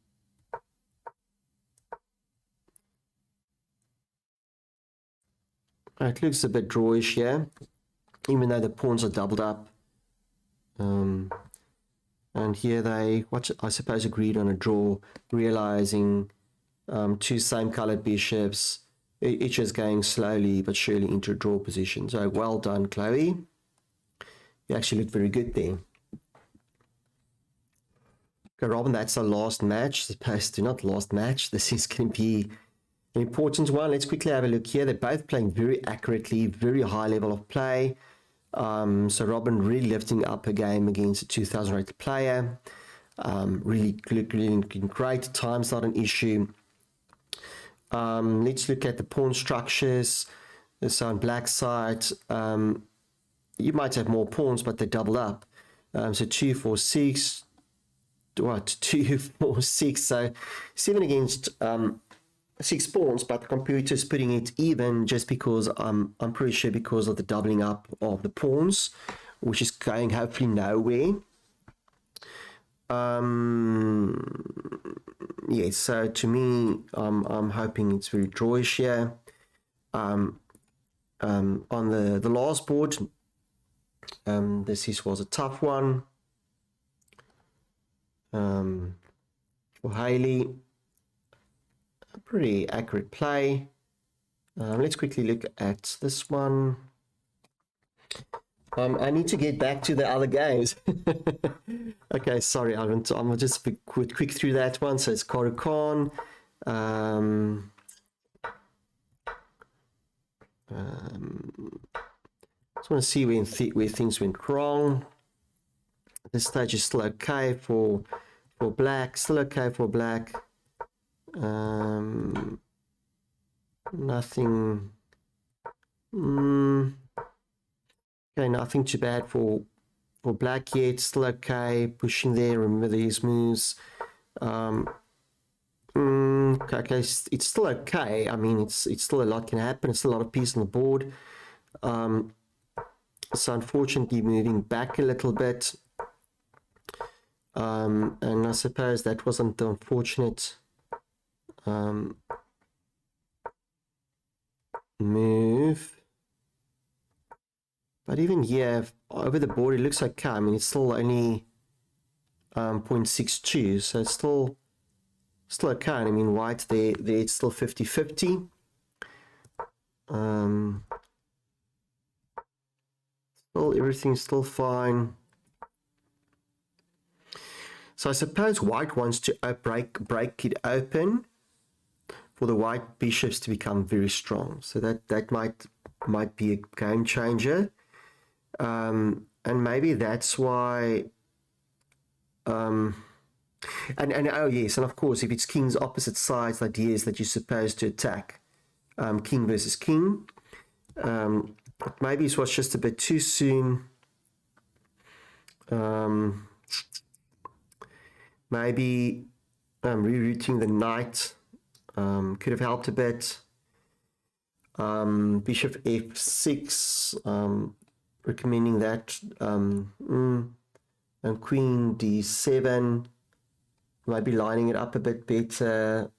[SPEAKER 1] looks a bit drawish here, even though the pawns are doubled up. And here they, what I suppose, agreed on a draw, realizing two same colored bishops, each is going slowly but surely into a draw position. So well done, Chloe. You actually looked very good there. Okay, Robin, that's our last match. Supposed to, not last match. This is going to be an important one. Let's quickly have a look here. They're both playing very accurately, very high level of play. So Robin really lifting up her game against a 2000 rated player. Really looking great. Time's not an issue. Let's look at the pawn structures. So on black side, you might have more pawns, but they double up. So 2, 4, 6. What? 2, 4, 6. So 7 against 6 pawns, but the computer's putting it even just because I'm pretty sure because of the doubling up of the pawns, which is going hopefully nowhere. Yeah, so to me, I'm hoping it's very drawish here. On the last board, this was a tough one for Haley. A pretty accurate play. Let's quickly look at this one. I need to get back to the other games. Okay, sorry, I'm just quick through that one. So it's Coruscant. Just want to see where things went wrong. This stage is still okay for black. Still okay for black. Nothing. Okay, nothing too bad for black yet. Still okay. Pushing there. Remember these moves. Okay, it's still okay. I mean, it's still a lot can happen. It's still a lot of pieces on the board. So unfortunately, moving back a little bit. And I suppose that wasn't the unfortunate move. But even here, over the board, it looks okay. I mean, it's still only 0.62, so it's still okay. I mean, white there it's still 50-50. Still, everything's still fine. So I suppose white wants to break it open for the white bishops to become very strong. So that might be a game changer. And maybe that's why and oh yes, and of course if it's king's opposite sides, the idea is that you're supposed to attack king versus king. Maybe it was just a bit too soon. Maybe rerouting the knight could have helped a bit. Bishop f6, recommending that. And queen d7, maybe lining it up a bit better.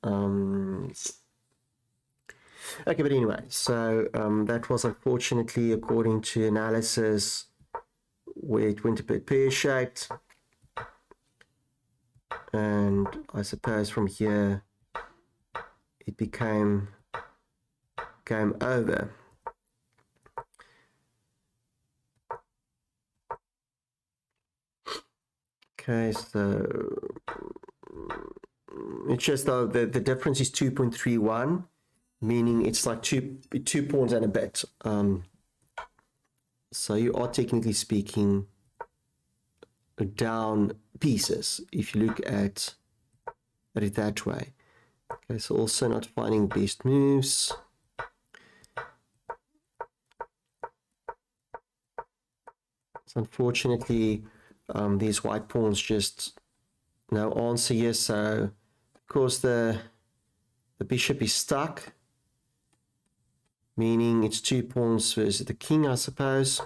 [SPEAKER 1] Okay, but anyway, so that was unfortunately, according to analysis, where it went a bit pear-shaped. And I suppose from here it became game over. Okay, so it's just though the difference is 2.31, meaning it's like two pawns and a bit. So you are technically speaking down pieces if you look at it that way. Okay, so also not finding best moves. So unfortunately, these white pawns just no answer here. So of course the bishop is stuck, meaning it's 2 pawns versus the king, I suppose.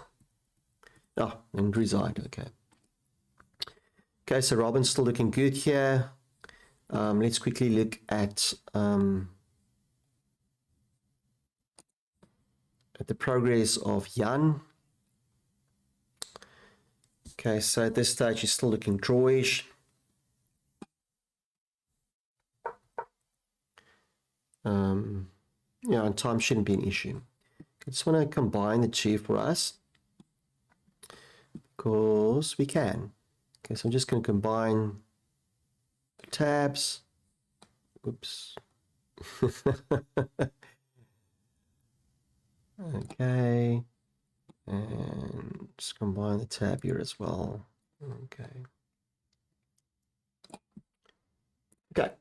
[SPEAKER 1] Oh, and reside. Okay. Okay, so Robin's still looking good here. Let's quickly look at the progress of Jan. Okay, so at this stage he's still looking drawish. Yeah, and time shouldn't be an issue. I just want to combine the two for us because we can. Okay, so I'm just going to combine the tabs. Oops. Okay, and just combine the tab here as well. Okay. Okay.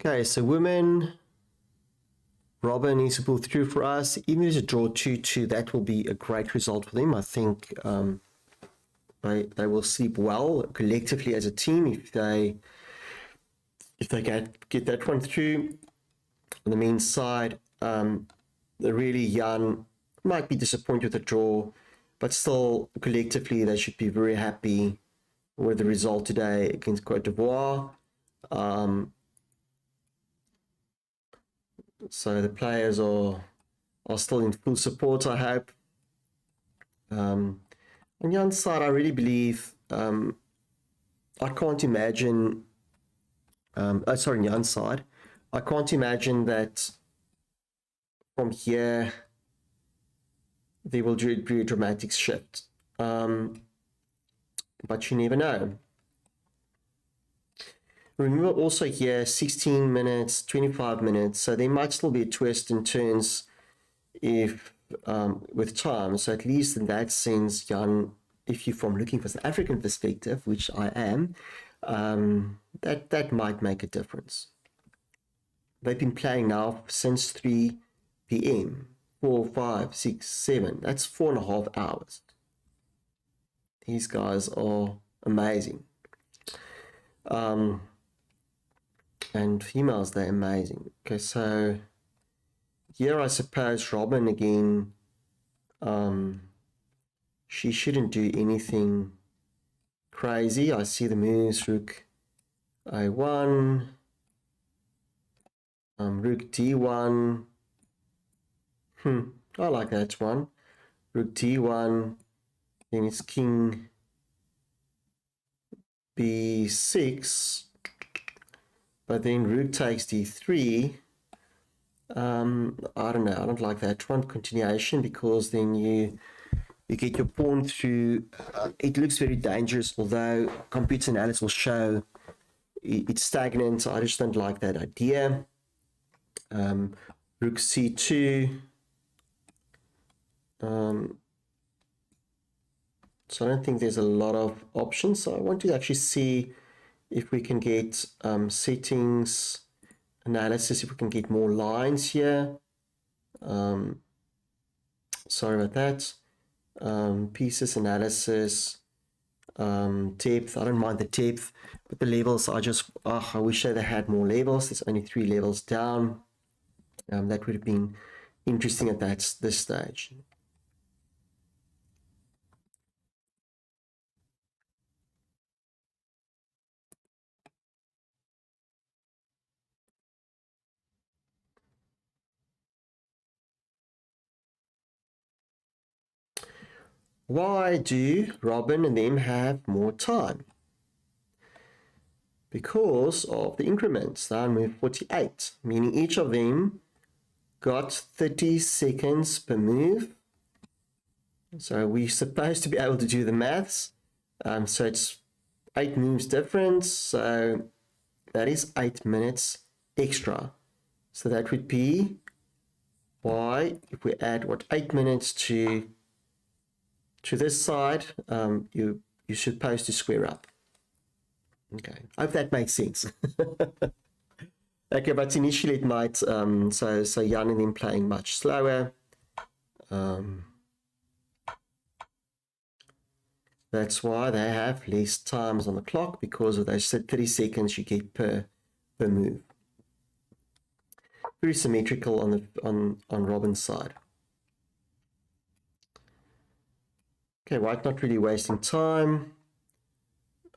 [SPEAKER 1] Okay, so women, Robin needs to pull through for us. Even if it's a draw 2-2, that will be a great result for them. I think they will sleep well collectively as a team if they get that one through. On the men's side, the really young might be disappointed with the draw, but still collectively they should be very happy with the result today against Cote d'Ivoire. So the players are still in full support, I hope. On Jan's side, I really believe I can't imagine. On Jan's side, I can't imagine that from here there will be a dramatic shift. But you never know. Remember also here 16 minutes, 25 minutes, so there might still be a twist and turns if with time. So at least in that sense, Jan, if you're from looking for an African perspective, which I am, that might make a difference. They've been playing now since 3 p.m. 4, 5, 6, 7. That's 4.5 hours. These guys are amazing. And females, they're amazing. Okay, so here I suppose Robin again, she shouldn't do anything crazy. I see the moves, rook a1, rook d1. I like that one. Rook d1, then it's king b6, but then rook takes d3. I don't know, I don't like that one, continuation, because then you get your pawn through. It looks very dangerous, although computer analysis will show it's stagnant. I just don't like that idea. Rook c2. So I don't think there's a lot of options. So I want to actually see if we can get settings, analysis, if we can get more lines here. Sorry about that. Pieces, analysis, depth. I don't mind the depth, but the levels, I wish they had more levels. There's only 3 levels down. That would have been interesting at this stage. Why do Robin and them have more time? Because of the increments. They move 48, meaning each of them got 30 seconds per move. So we're supposed to be able to do the maths. So it's 8 moves difference. So that is 8 minutes extra. So that would be why, if we add 8 minutes to this side, you're supposed to square up. Okay, I hope that makes sense. Okay, but initially it might, so Jan and them playing much slower. That's why they have less times on the clock, because of those 30 seconds you get per move. Very symmetrical on Robin's side. Okay, white not really wasting time.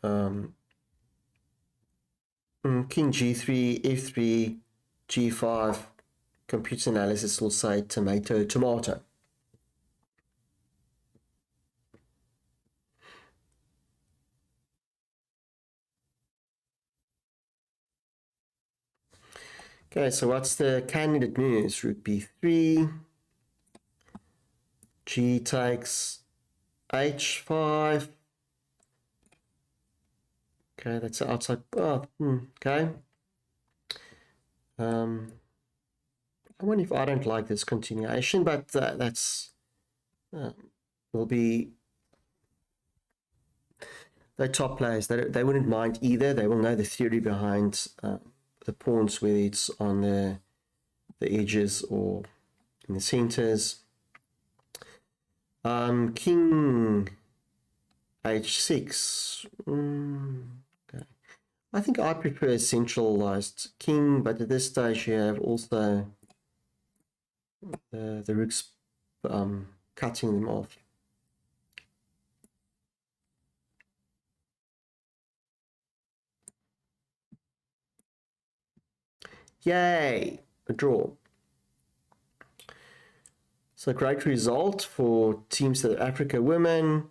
[SPEAKER 1] King g3, f3, g5. Computer analysis will say tomato, tomato. Okay, so what's the candidate moves? Rook b3, g takes h5. Okay, that's the outside. Oh, okay. I wonder if I don't like this continuation, but that's will be the top players. They wouldn't mind either. They will know the theory behind the pawns, whether it's on the edges or in the centers. King h6. Okay. I think I prefer a centralized king, but at this stage you have also the rooks cutting them off. Yay, a draw. So great result for Team South Africa women.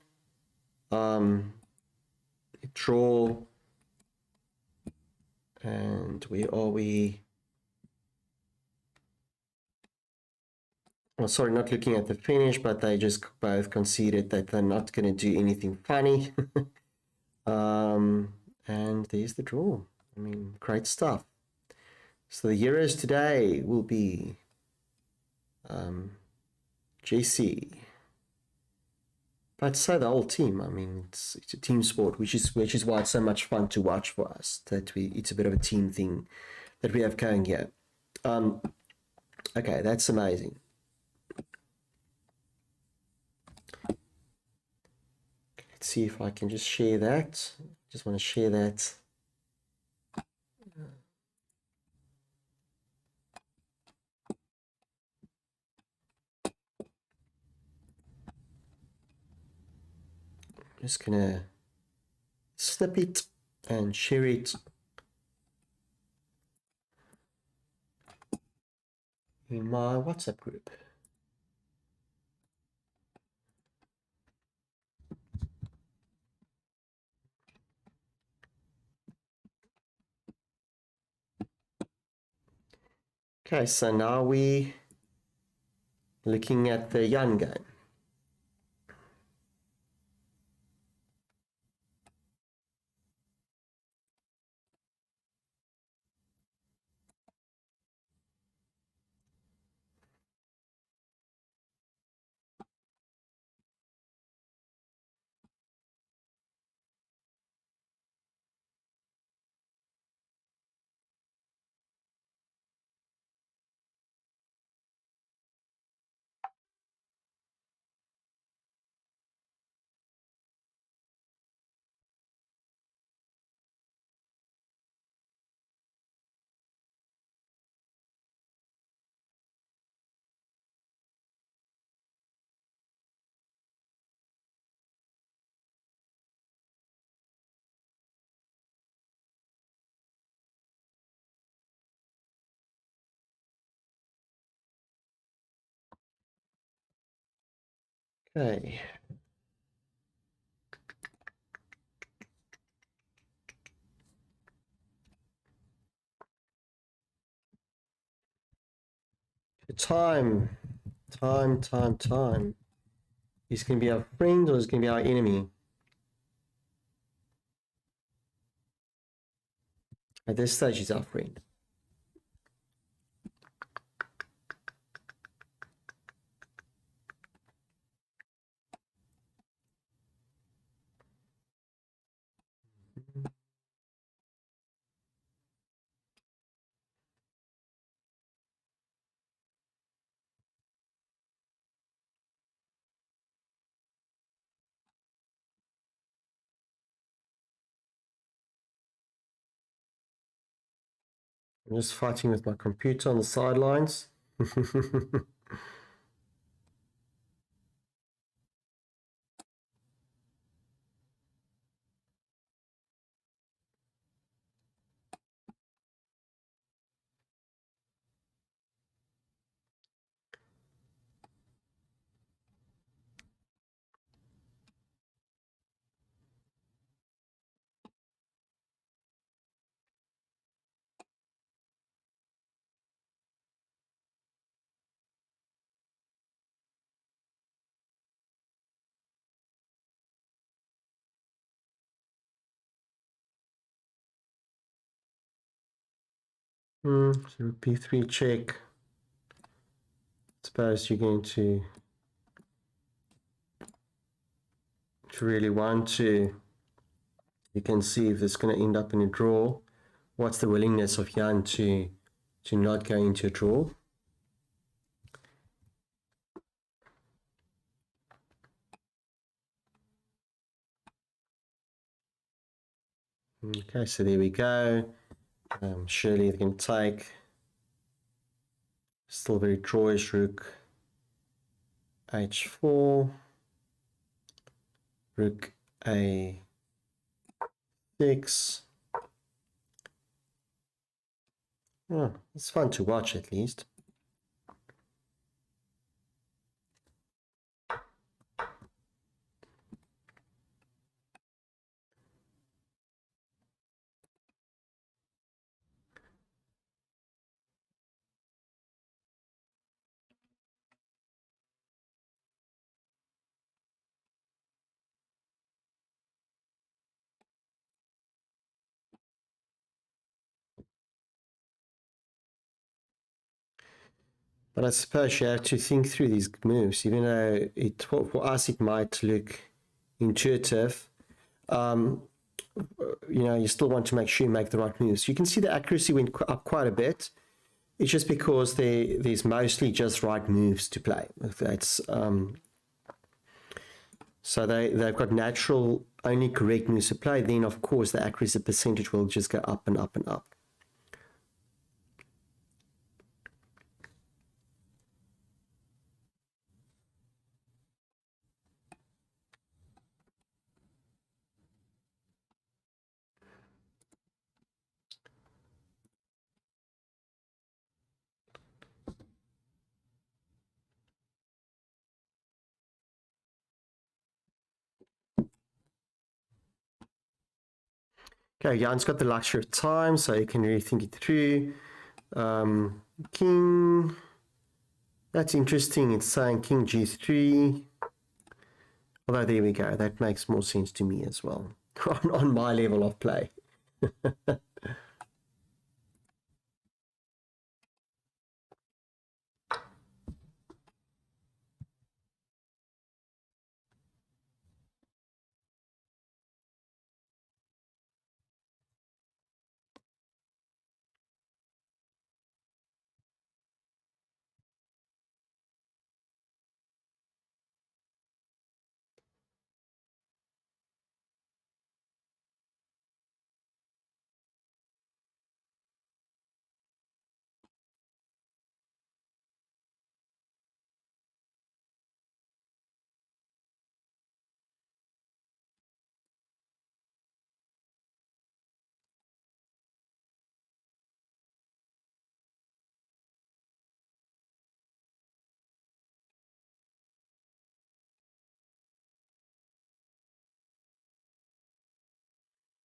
[SPEAKER 1] Draw. And where are we? Oh, sorry, not looking at the finish, but they just both conceded that they're not going to do anything funny. And there's the draw. I mean, great stuff. So the Euros today will be Jesse. But so the whole team. I mean, it's a team sport, which is why it's so much fun to watch for us. It's a bit of a team thing that we have going here. Okay, that's amazing. Let's see if I can just share that. Just want to share that. Just gonna snip it and share it in my WhatsApp group. Okay, so now we're looking at the Yan game. Okay. Time. He's going to be our friend or is going to be our enemy? At this stage, he's our friend. I'm just fighting with my computer on the sidelines. So rook b3 check. Suppose you're going to really want to, you can see if it's going to end up in a draw. What's the willingness of Jan to not go into a draw? Okay, so there we go. Surely they can take. Still very drawish. Rook h4. Rook a6. Oh, it's fun to watch at least. But I suppose you have to think through these moves, even though for us it might look intuitive. You still want to make sure you make the right moves. You can see the accuracy went up quite a bit. It's just because there's mostly just right moves to play. That's so they've got natural, only correct moves to play. Then of course the accuracy percentage will just go up and up and up. Okay, Jan's got the luxury of time, so you can really think it through. King, that's interesting. It's saying King G3. Although there we go, that makes more sense to me as well, on my level of play.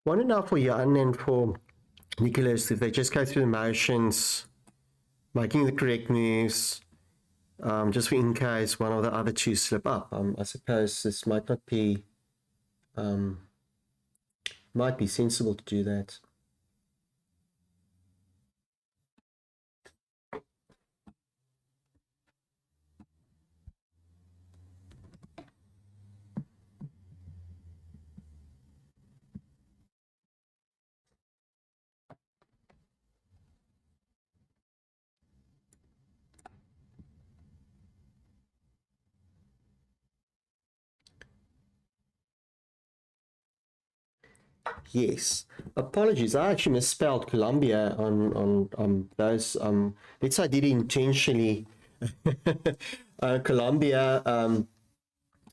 [SPEAKER 1] Want to know for Jan and for Nicholas, if they just go through the motions, making the correct moves, just for in case one of the other two slip up. I suppose this might not be, might be sensible to do that. Yes. Apologies. I actually misspelled Colombia on those. Let's say I did it intentionally. Colombia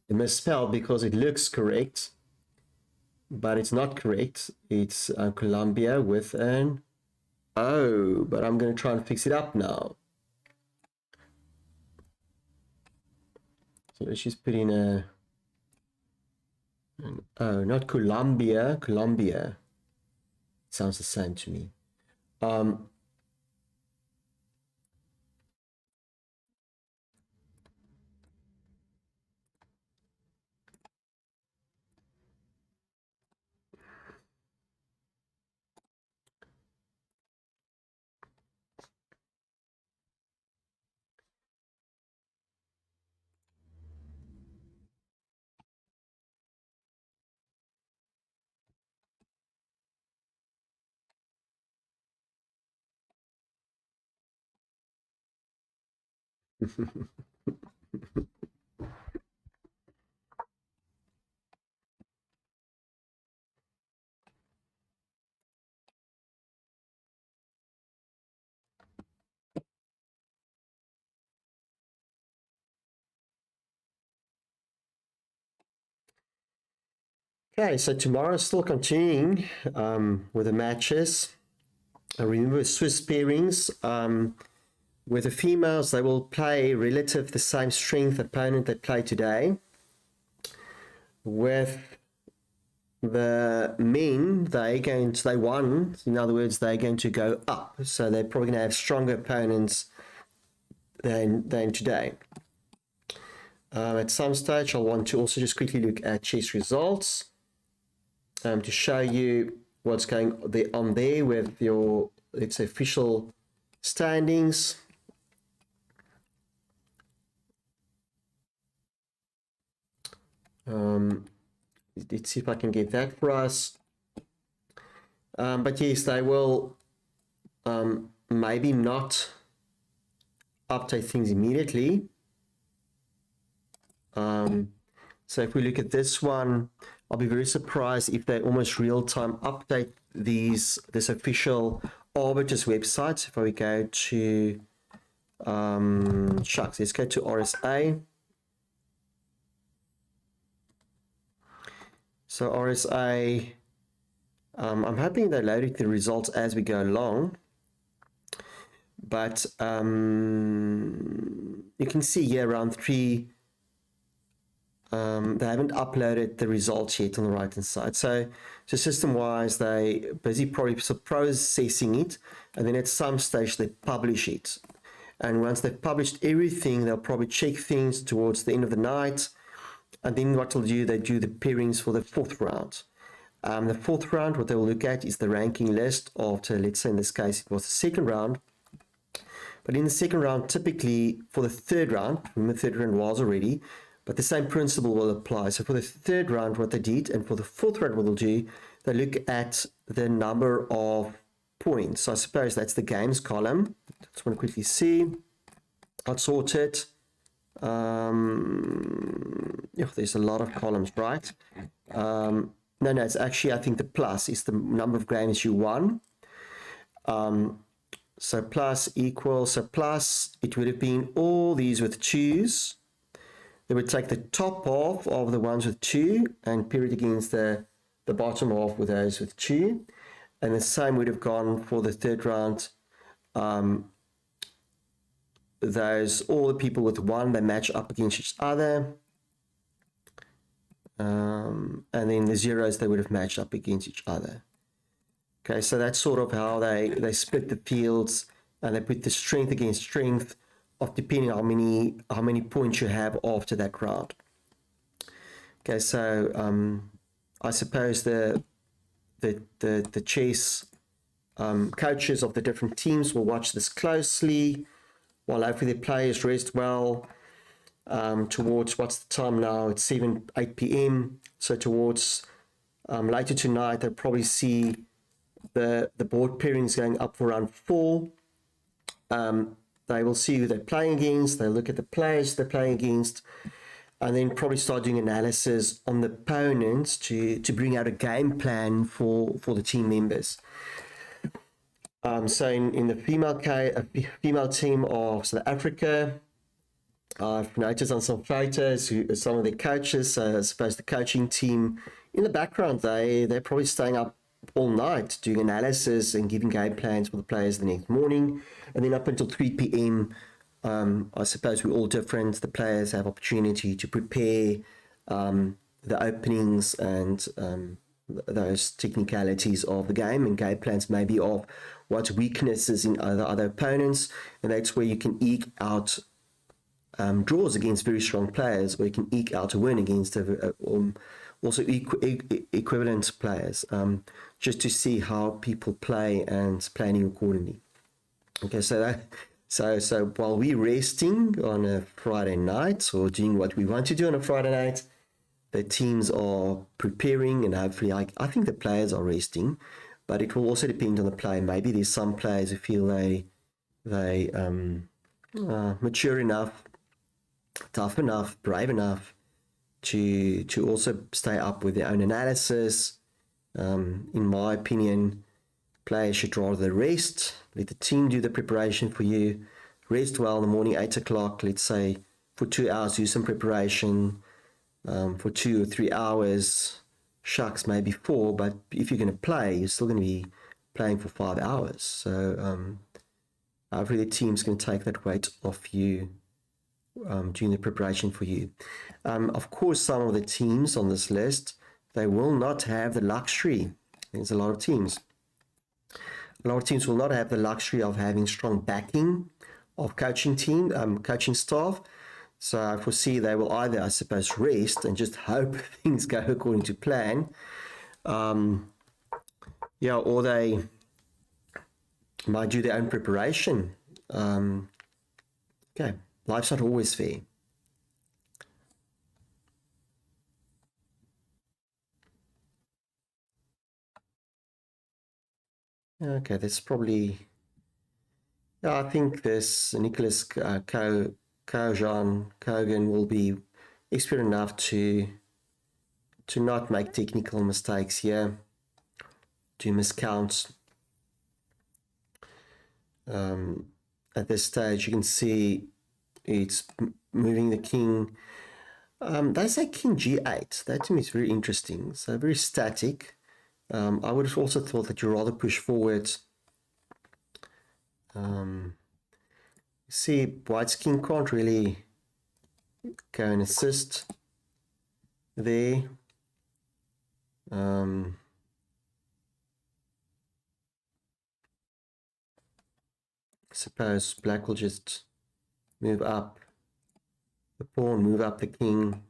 [SPEAKER 1] misspelled because it looks correct, but it's not correct. It's Colombia with an O, but I'm going to try and fix it up now. So let's just put in an O, not Colombia. Colombia. Sounds the same to me. Okay, so tomorrow still continuing with the matches. Remember Swiss pairings. With the females, they will play relative the same strength opponent they play today. With the men, they won. In other words, they're going to go up. So they're probably going to have stronger opponents than today. At some stage, I'll want to also just quickly look at chess results to show you what's going on there with your, let's say, official standings. Let's see if I can get that for us. But yes, they will maybe not update things immediately. So if we look at this one, I'll be very surprised if they almost real-time update this official Arbiters website. If we go to let's go to RSA. So RSA, I'm hoping they loaded the results as we go along. But you can see here around 3, they haven't uploaded the results yet on the right-hand side. So system-wise, they busy probably processing it, and then at some stage they publish it. And once they've published everything, they'll probably check things towards the end of the night. And then what they'll do, they do the pairings for the 4th round. The 4th round, what they'll look at is the ranking list after, let's say in this case, it was the 2nd round. But in the 2nd round, typically for the 3rd round, remember the 3rd round was already, but the same principle will apply. So for the 3rd round, what they did, and for the 4th round, what they'll do, they look at the number of points. So I suppose that's the games column. Just want to quickly see. I'll sort it. Yeah, there's a lot of columns, right? No, it's actually, I think the plus is the number of games you won. So plus equals, so plus, it would have been all these with 2s. They would take the top half of the ones with 2 and pair it against the bottom half with those with 2. And the same would have gone for the 3rd round. All the people with 1, they match up against each other. And then the 0s, they would have matched up against each other. Okay, so that's sort of how they split the fields, and they put the strength against strength of depending how many points you have after that round. Okay, so I suppose the chess coaches of the different teams will watch this closely, while hopefully the players rest well towards, what's the time now? It's 8 p.m. So towards later tonight, they'll probably see the board pairings going up for round 4. They will see who they're playing against. They look at the players they're playing against, and then probably start doing analysis on the opponents to bring out a game plan for the team members. So in the female team of South Africa, I've noticed on some photos some of the coaches, I suppose the coaching team in the background, they're probably staying up all night doing analysis and giving game plans for the players the next morning. And then up until 3 p.m., I suppose we're all different. The players have opportunity to prepare the openings and those technicalities of the game, and game plans maybe of what weaknesses in other opponents. And that's where you can eke out draws against very strong players, or you can eke out a win against also equivalent players, just to see how people play and planning accordingly. Okay, so while we're resting on a Friday night or doing what we want to do on a Friday night, the teams are preparing, and hopefully I think the players are resting, but it will also depend on the player. Maybe there's some players who feel they mature enough, tough enough, brave enough to also stay up with their own analysis. In my opinion, players should rather rest, let the team do the preparation for you, rest well in the morning, 8 o'clock, let's say for 2 hours, do some preparation, for 2 or 3 hours, shucks, maybe 4, but if you're going to play, you're still going to be playing for 5 hours. So hopefully the team's going to take that weight off you doing the preparation for you. Of course, some of the teams on this list, they will not have the luxury. There's a lot of teams. A lot of teams will not have the luxury of having strong backing of coaching staff. So I foresee they will either, I suppose, rest and just hope things go according to plan. Or they might do their own preparation. Okay, life's not always fair. Okay, that's probably... I think this Nicholas Kogan will be experienced enough to not make technical mistakes here, to miscount. At this stage, you can see it's moving the king. They say king g8. That to me is very interesting. So very static. I would have also thought that you rather push forward. See, white's king can't really go and assist there. Suppose black will just move up the pawn, move up the king.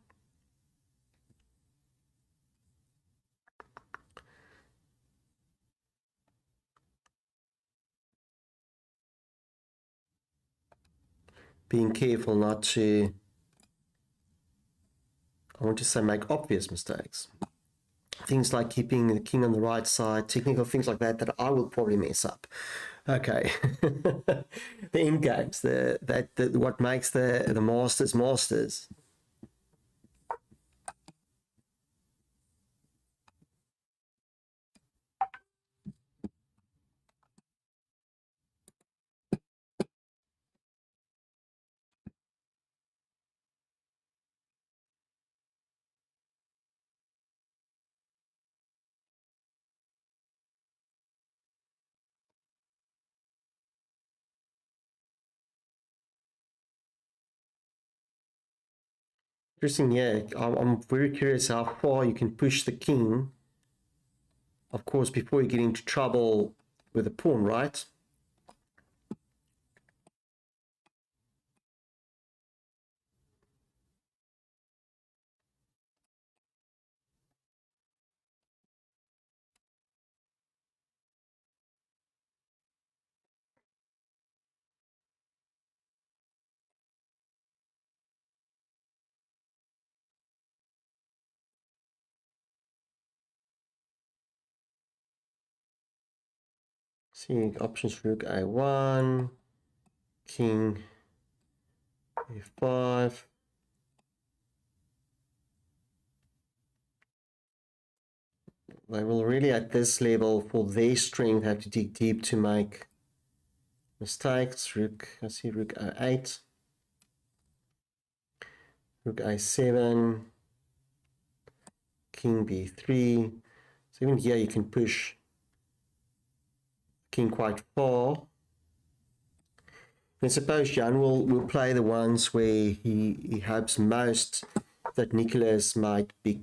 [SPEAKER 1] Being careful not to, I want to say, make obvious mistakes. Things like keeping the king on the right side, technical things like that, that I will probably mess up. Okay. The end games, what makes the masters masters. Interesting, yeah. I'm very curious how far you can push the king, of course, before you get into trouble with the pawn, right? See options: rook a1, king a5. They will really, at this level, for their strength, have to dig deep to make mistakes. Rook, I see rook a8, rook a7, king b3. So even here you can push king quite far. And suppose Jan will play the ones where he hopes most that Nicholas might be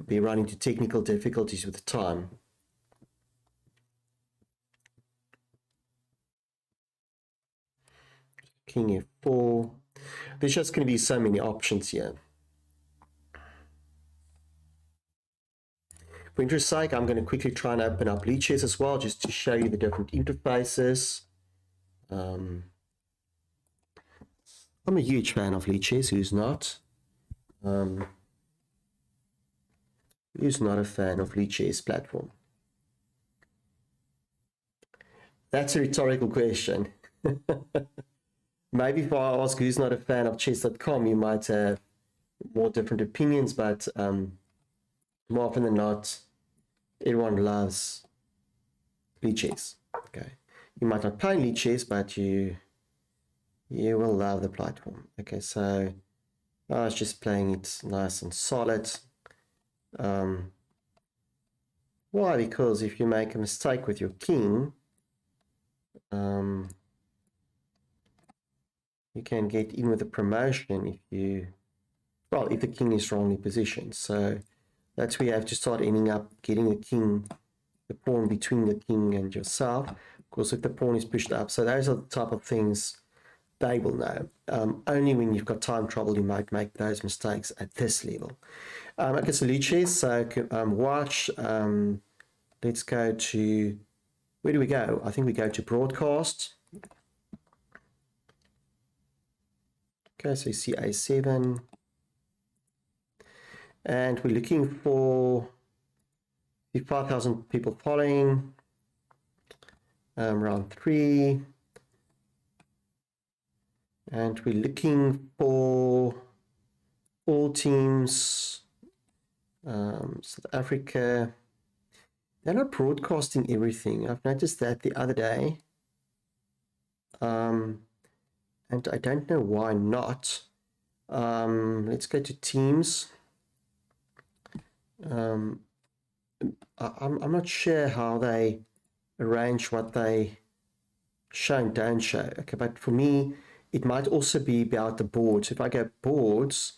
[SPEAKER 1] running into technical difficulties with the time. King f4. There's just going to be so many options here. For interest's sake, I'm going to quickly try and open up Lichess as well, just to show you the different interfaces. I'm a huge fan of Lichess. Who's not? Who's not a fan of Lichess platform? That's a rhetorical question. maybe if I ask who's not a fan of chess.com, you might have more different opinions, but more often than not, everyone loves Lichess. Okay, you might not play Lichess, but you will love the platform. Okay, so I was just playing it nice and solid. Why? Because if you make a mistake with your king, you can get in with a promotion if the king is wrongly positioned. So that's where you have to start ending up getting the pawn between the king and yourself. Of course, if the pawn is pushed up. So those are the type of things they will know. Only when you've got time trouble, you might make those mistakes at this level. Okay, so Lichess, so watch. Let's go to, where do we go? I think we go to broadcast. Okay, so you see A7. And we're looking for 5,000 people following. Round 3. And we're looking for all teams. South Africa. They're not broadcasting everything. I've noticed that the other day. And I don't know why not. Let's go to teams. I'm not sure how they arrange what they show and don't show. Okay, but for me, it might also be about the boards. If I go boards,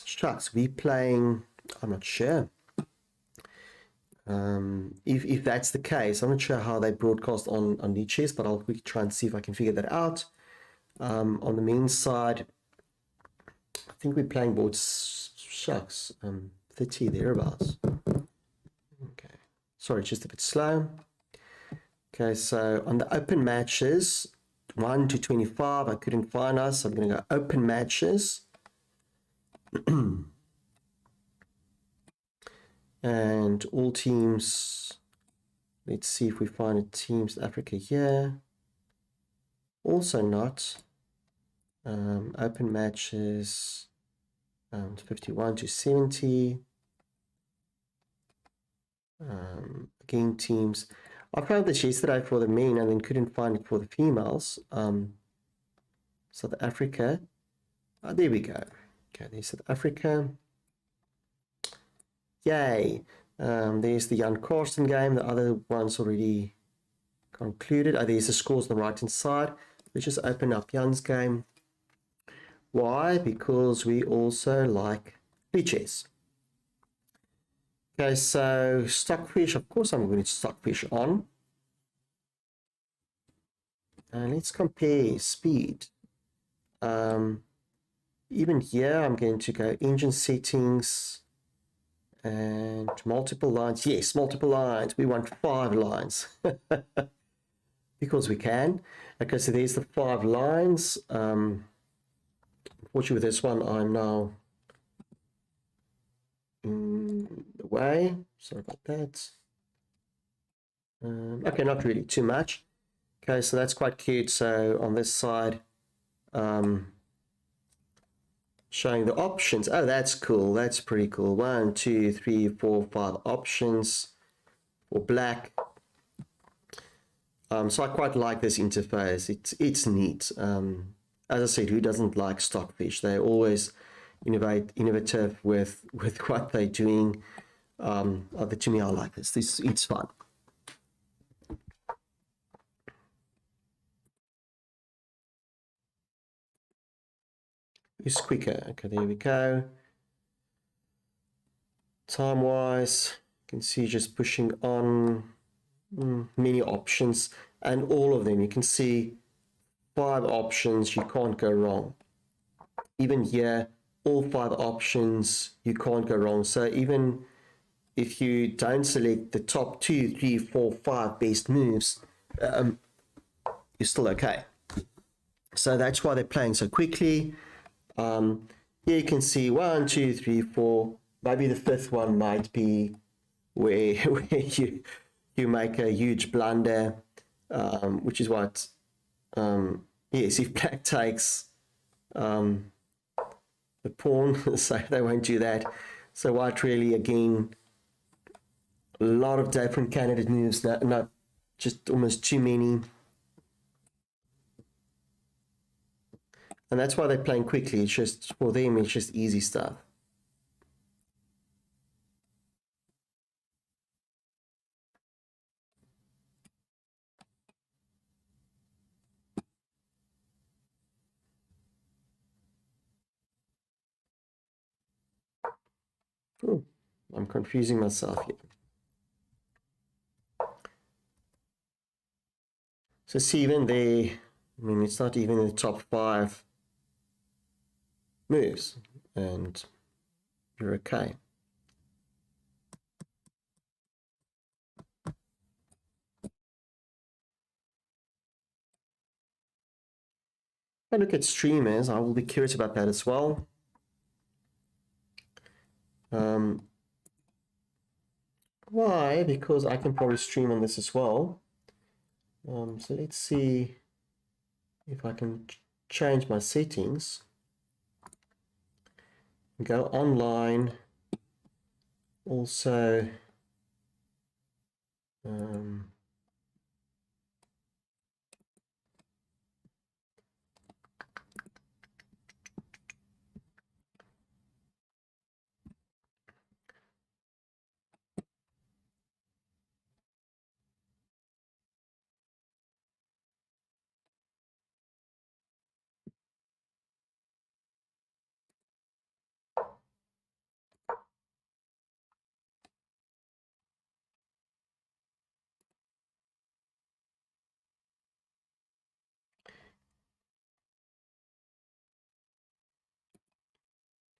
[SPEAKER 1] shucks, we playing, I'm not sure. If that's the case, I'm not sure how they broadcast on Lichess, but I'll quickly try and see if I can figure that out. On the men's side, I think we're playing boards, shucks, 30 thereabouts. Okay, sorry, just a bit slow. Okay, so on the open matches, 1 to 25, I couldn't find us. I'm going to go open matches. And all teams, let's see if we find a teams Africa here. Also not. Open matches, 51 to 70. Again, teams. I found this yesterday for the men and then couldn't find it for the females. South Africa. There we go. Okay, there's South Africa. Yay. There's the Jan Karsten game. The other one's already concluded. There's the scores on the right-hand side. Let's just open up Jan's game. Why? Because we also like Lichess. Okay, so Stockfish. Of course, I'm going to Stockfish on. And let's compare speed. Even here, I'm going to go engine settings and multiple lines. Yes, multiple lines. We want 5 lines because we can. Okay, so there's the 5 lines. Unfortunately, with this one, I'm now in the way. Sorry about that. Okay, not really too much. Okay, so that's quite cute. So on this side, showing the options. Oh, that's cool. That's pretty cool. 1, 2, 3, 4, 5 options for black. So I quite like this interface. It's neat. As I said, who doesn't like Stockfish? They're always innovative with what they're doing. To me, I like this. It's fun. It's quicker. Okay, there we go. Time-wise, you can see just pushing on many options, and all of them, you can see 5 options, you can't go wrong. Even here, all 5 options, you can't go wrong. So even if you don't select the top 2, 3, 4, 5 best moves, you're still okay. So that's why they're playing so quickly. Here you can see 1, 2, 3, 4. Maybe the 5th one might be where you make a huge blunder, which is what Yes, if black takes the pawn, so they won't do that. So white really, again, a lot of different candidate moves, not just almost too many. And that's why they're playing quickly. It's just, for them, it's just easy stuff. Oh, I'm confusing myself here. So see, even there, I mean, it's not even in the top 5 moves, and you're okay. I look at streamers, I will be curious about that as well. Why? Because I can probably stream on this as well. So let's see if I can change my settings. Go online. Also,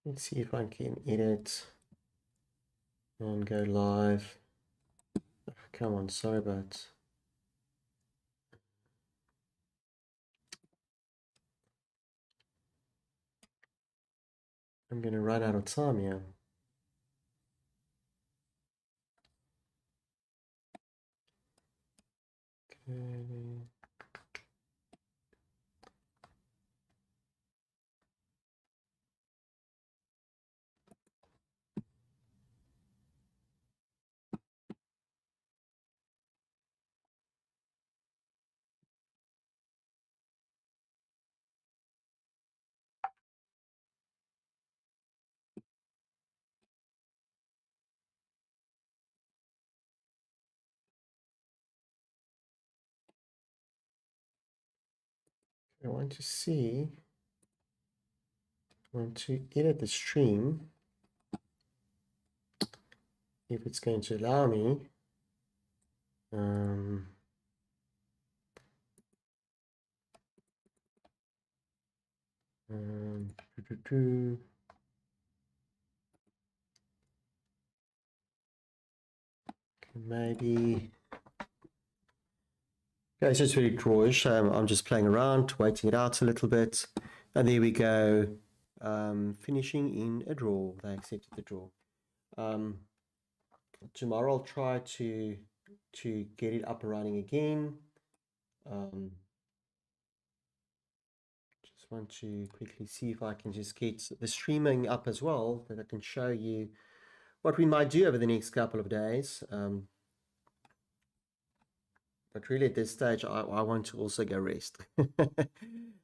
[SPEAKER 1] let's see if I can edit and go live. Come on, sorry about. I'm going to run out of time here. Okay. I want to edit the stream if it's going to allow me. Maybe. Okay, so it's really drawish. I'm just playing around, waiting it out a little bit. And there we go. Finishing in a draw. They accepted the draw. Tomorrow I'll try to get it up and running again. Just want to quickly see if I can just get the streaming up as well, that I can show you what we might do over the next couple of days. But really at this stage, I want to also go rest.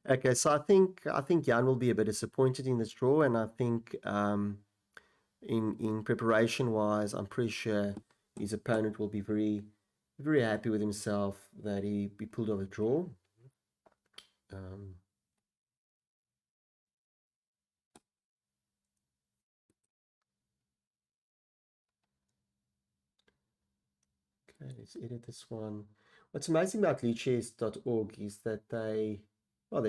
[SPEAKER 1] Okay, so I think Jan will be a bit disappointed in this draw, and I think in preparation wise, I'm pretty sure his opponent will be very happy with himself that he pulled off a draw. Okay, let's edit this one. What's amazing about leechess.org is that they're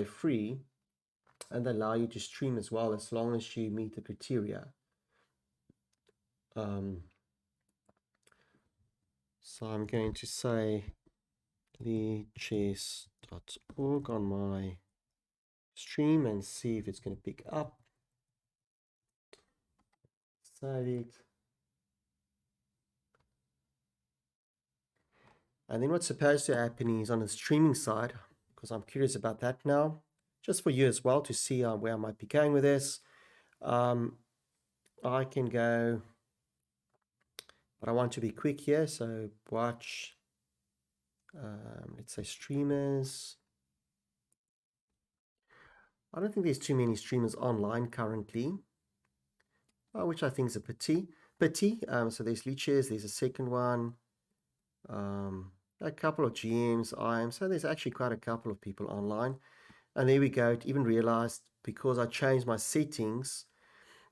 [SPEAKER 1] free and they allow you to stream as well as long as you meet the criteria. So I'm going to say leechess.org on my stream and see if it's going to pick up. Save it. And then what's supposed to happen is on the streaming side, because I'm curious about that now, just for you as well to see where I might be going with this. I can go, but I want to be quick here, so watch, let's say streamers. I don't think there's too many streamers online currently, which I think is a pity. So there's Leeches, there's a second one, a couple of GMs, so there's actually quite a couple of people online. And there we go. It even realized, because I changed my settings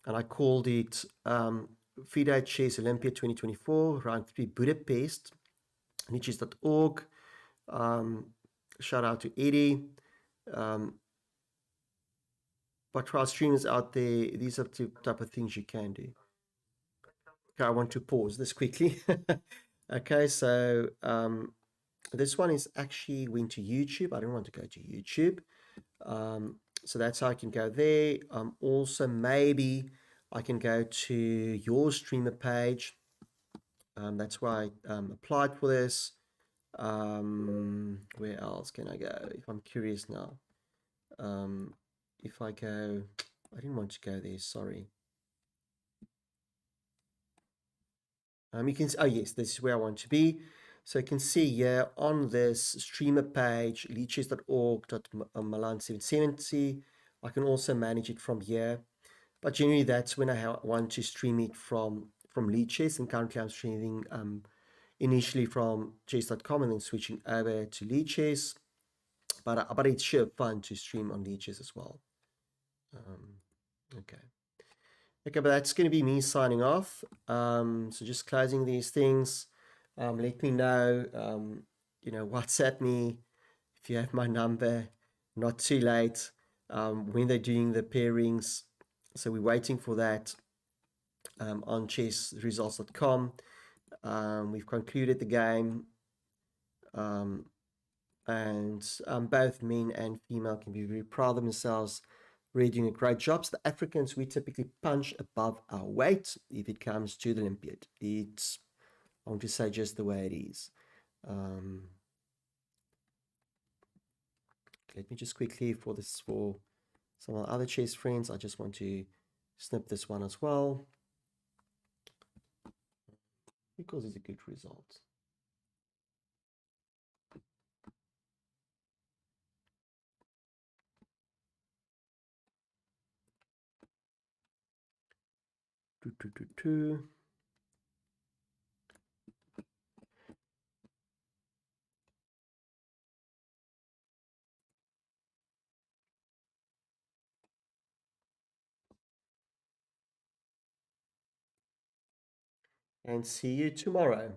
[SPEAKER 1] and I called it FIDE Chess Olympiad 2024, round 3 Budapest, niches.org. Shout out to Eddie. But for our streamers out there, these are the type of things you can do. Okay, I want to pause this quickly. Okay, so this one is actually went to YouTube. I don't want to go to YouTube. So that's how I can go there. Also, maybe I can go to your streamer page. That's why I applied for this. Where else can I go? If I'm curious now. If I go, I didn't want to go there, sorry. You can see, oh yes, this is where I want to be. So you can see here on this streamer page, leeches.org.milan770. I can also manage it from here, but generally that's when I want to stream it from Leeches, and currently I'm streaming initially from chess.com and then switching over to Leeches, but it's sure fun to stream on Leeches as well. Okay, but that's going to be me signing off. So just closing these things. Let me know, WhatsApp me if you have my number. Not too late. When they're doing the pairings, so we're waiting for that on chessresults.com. We've concluded the game, and both men and female can be very proud of themselves. Really doing a great job. So the Africans, we typically punch above our weight if it comes to the Olympiad. It's, I want to say, just the way it is. Let me just quickly, for some of the other chess friends, I just want to snip this one as well, because it's a good result. And see you tomorrow.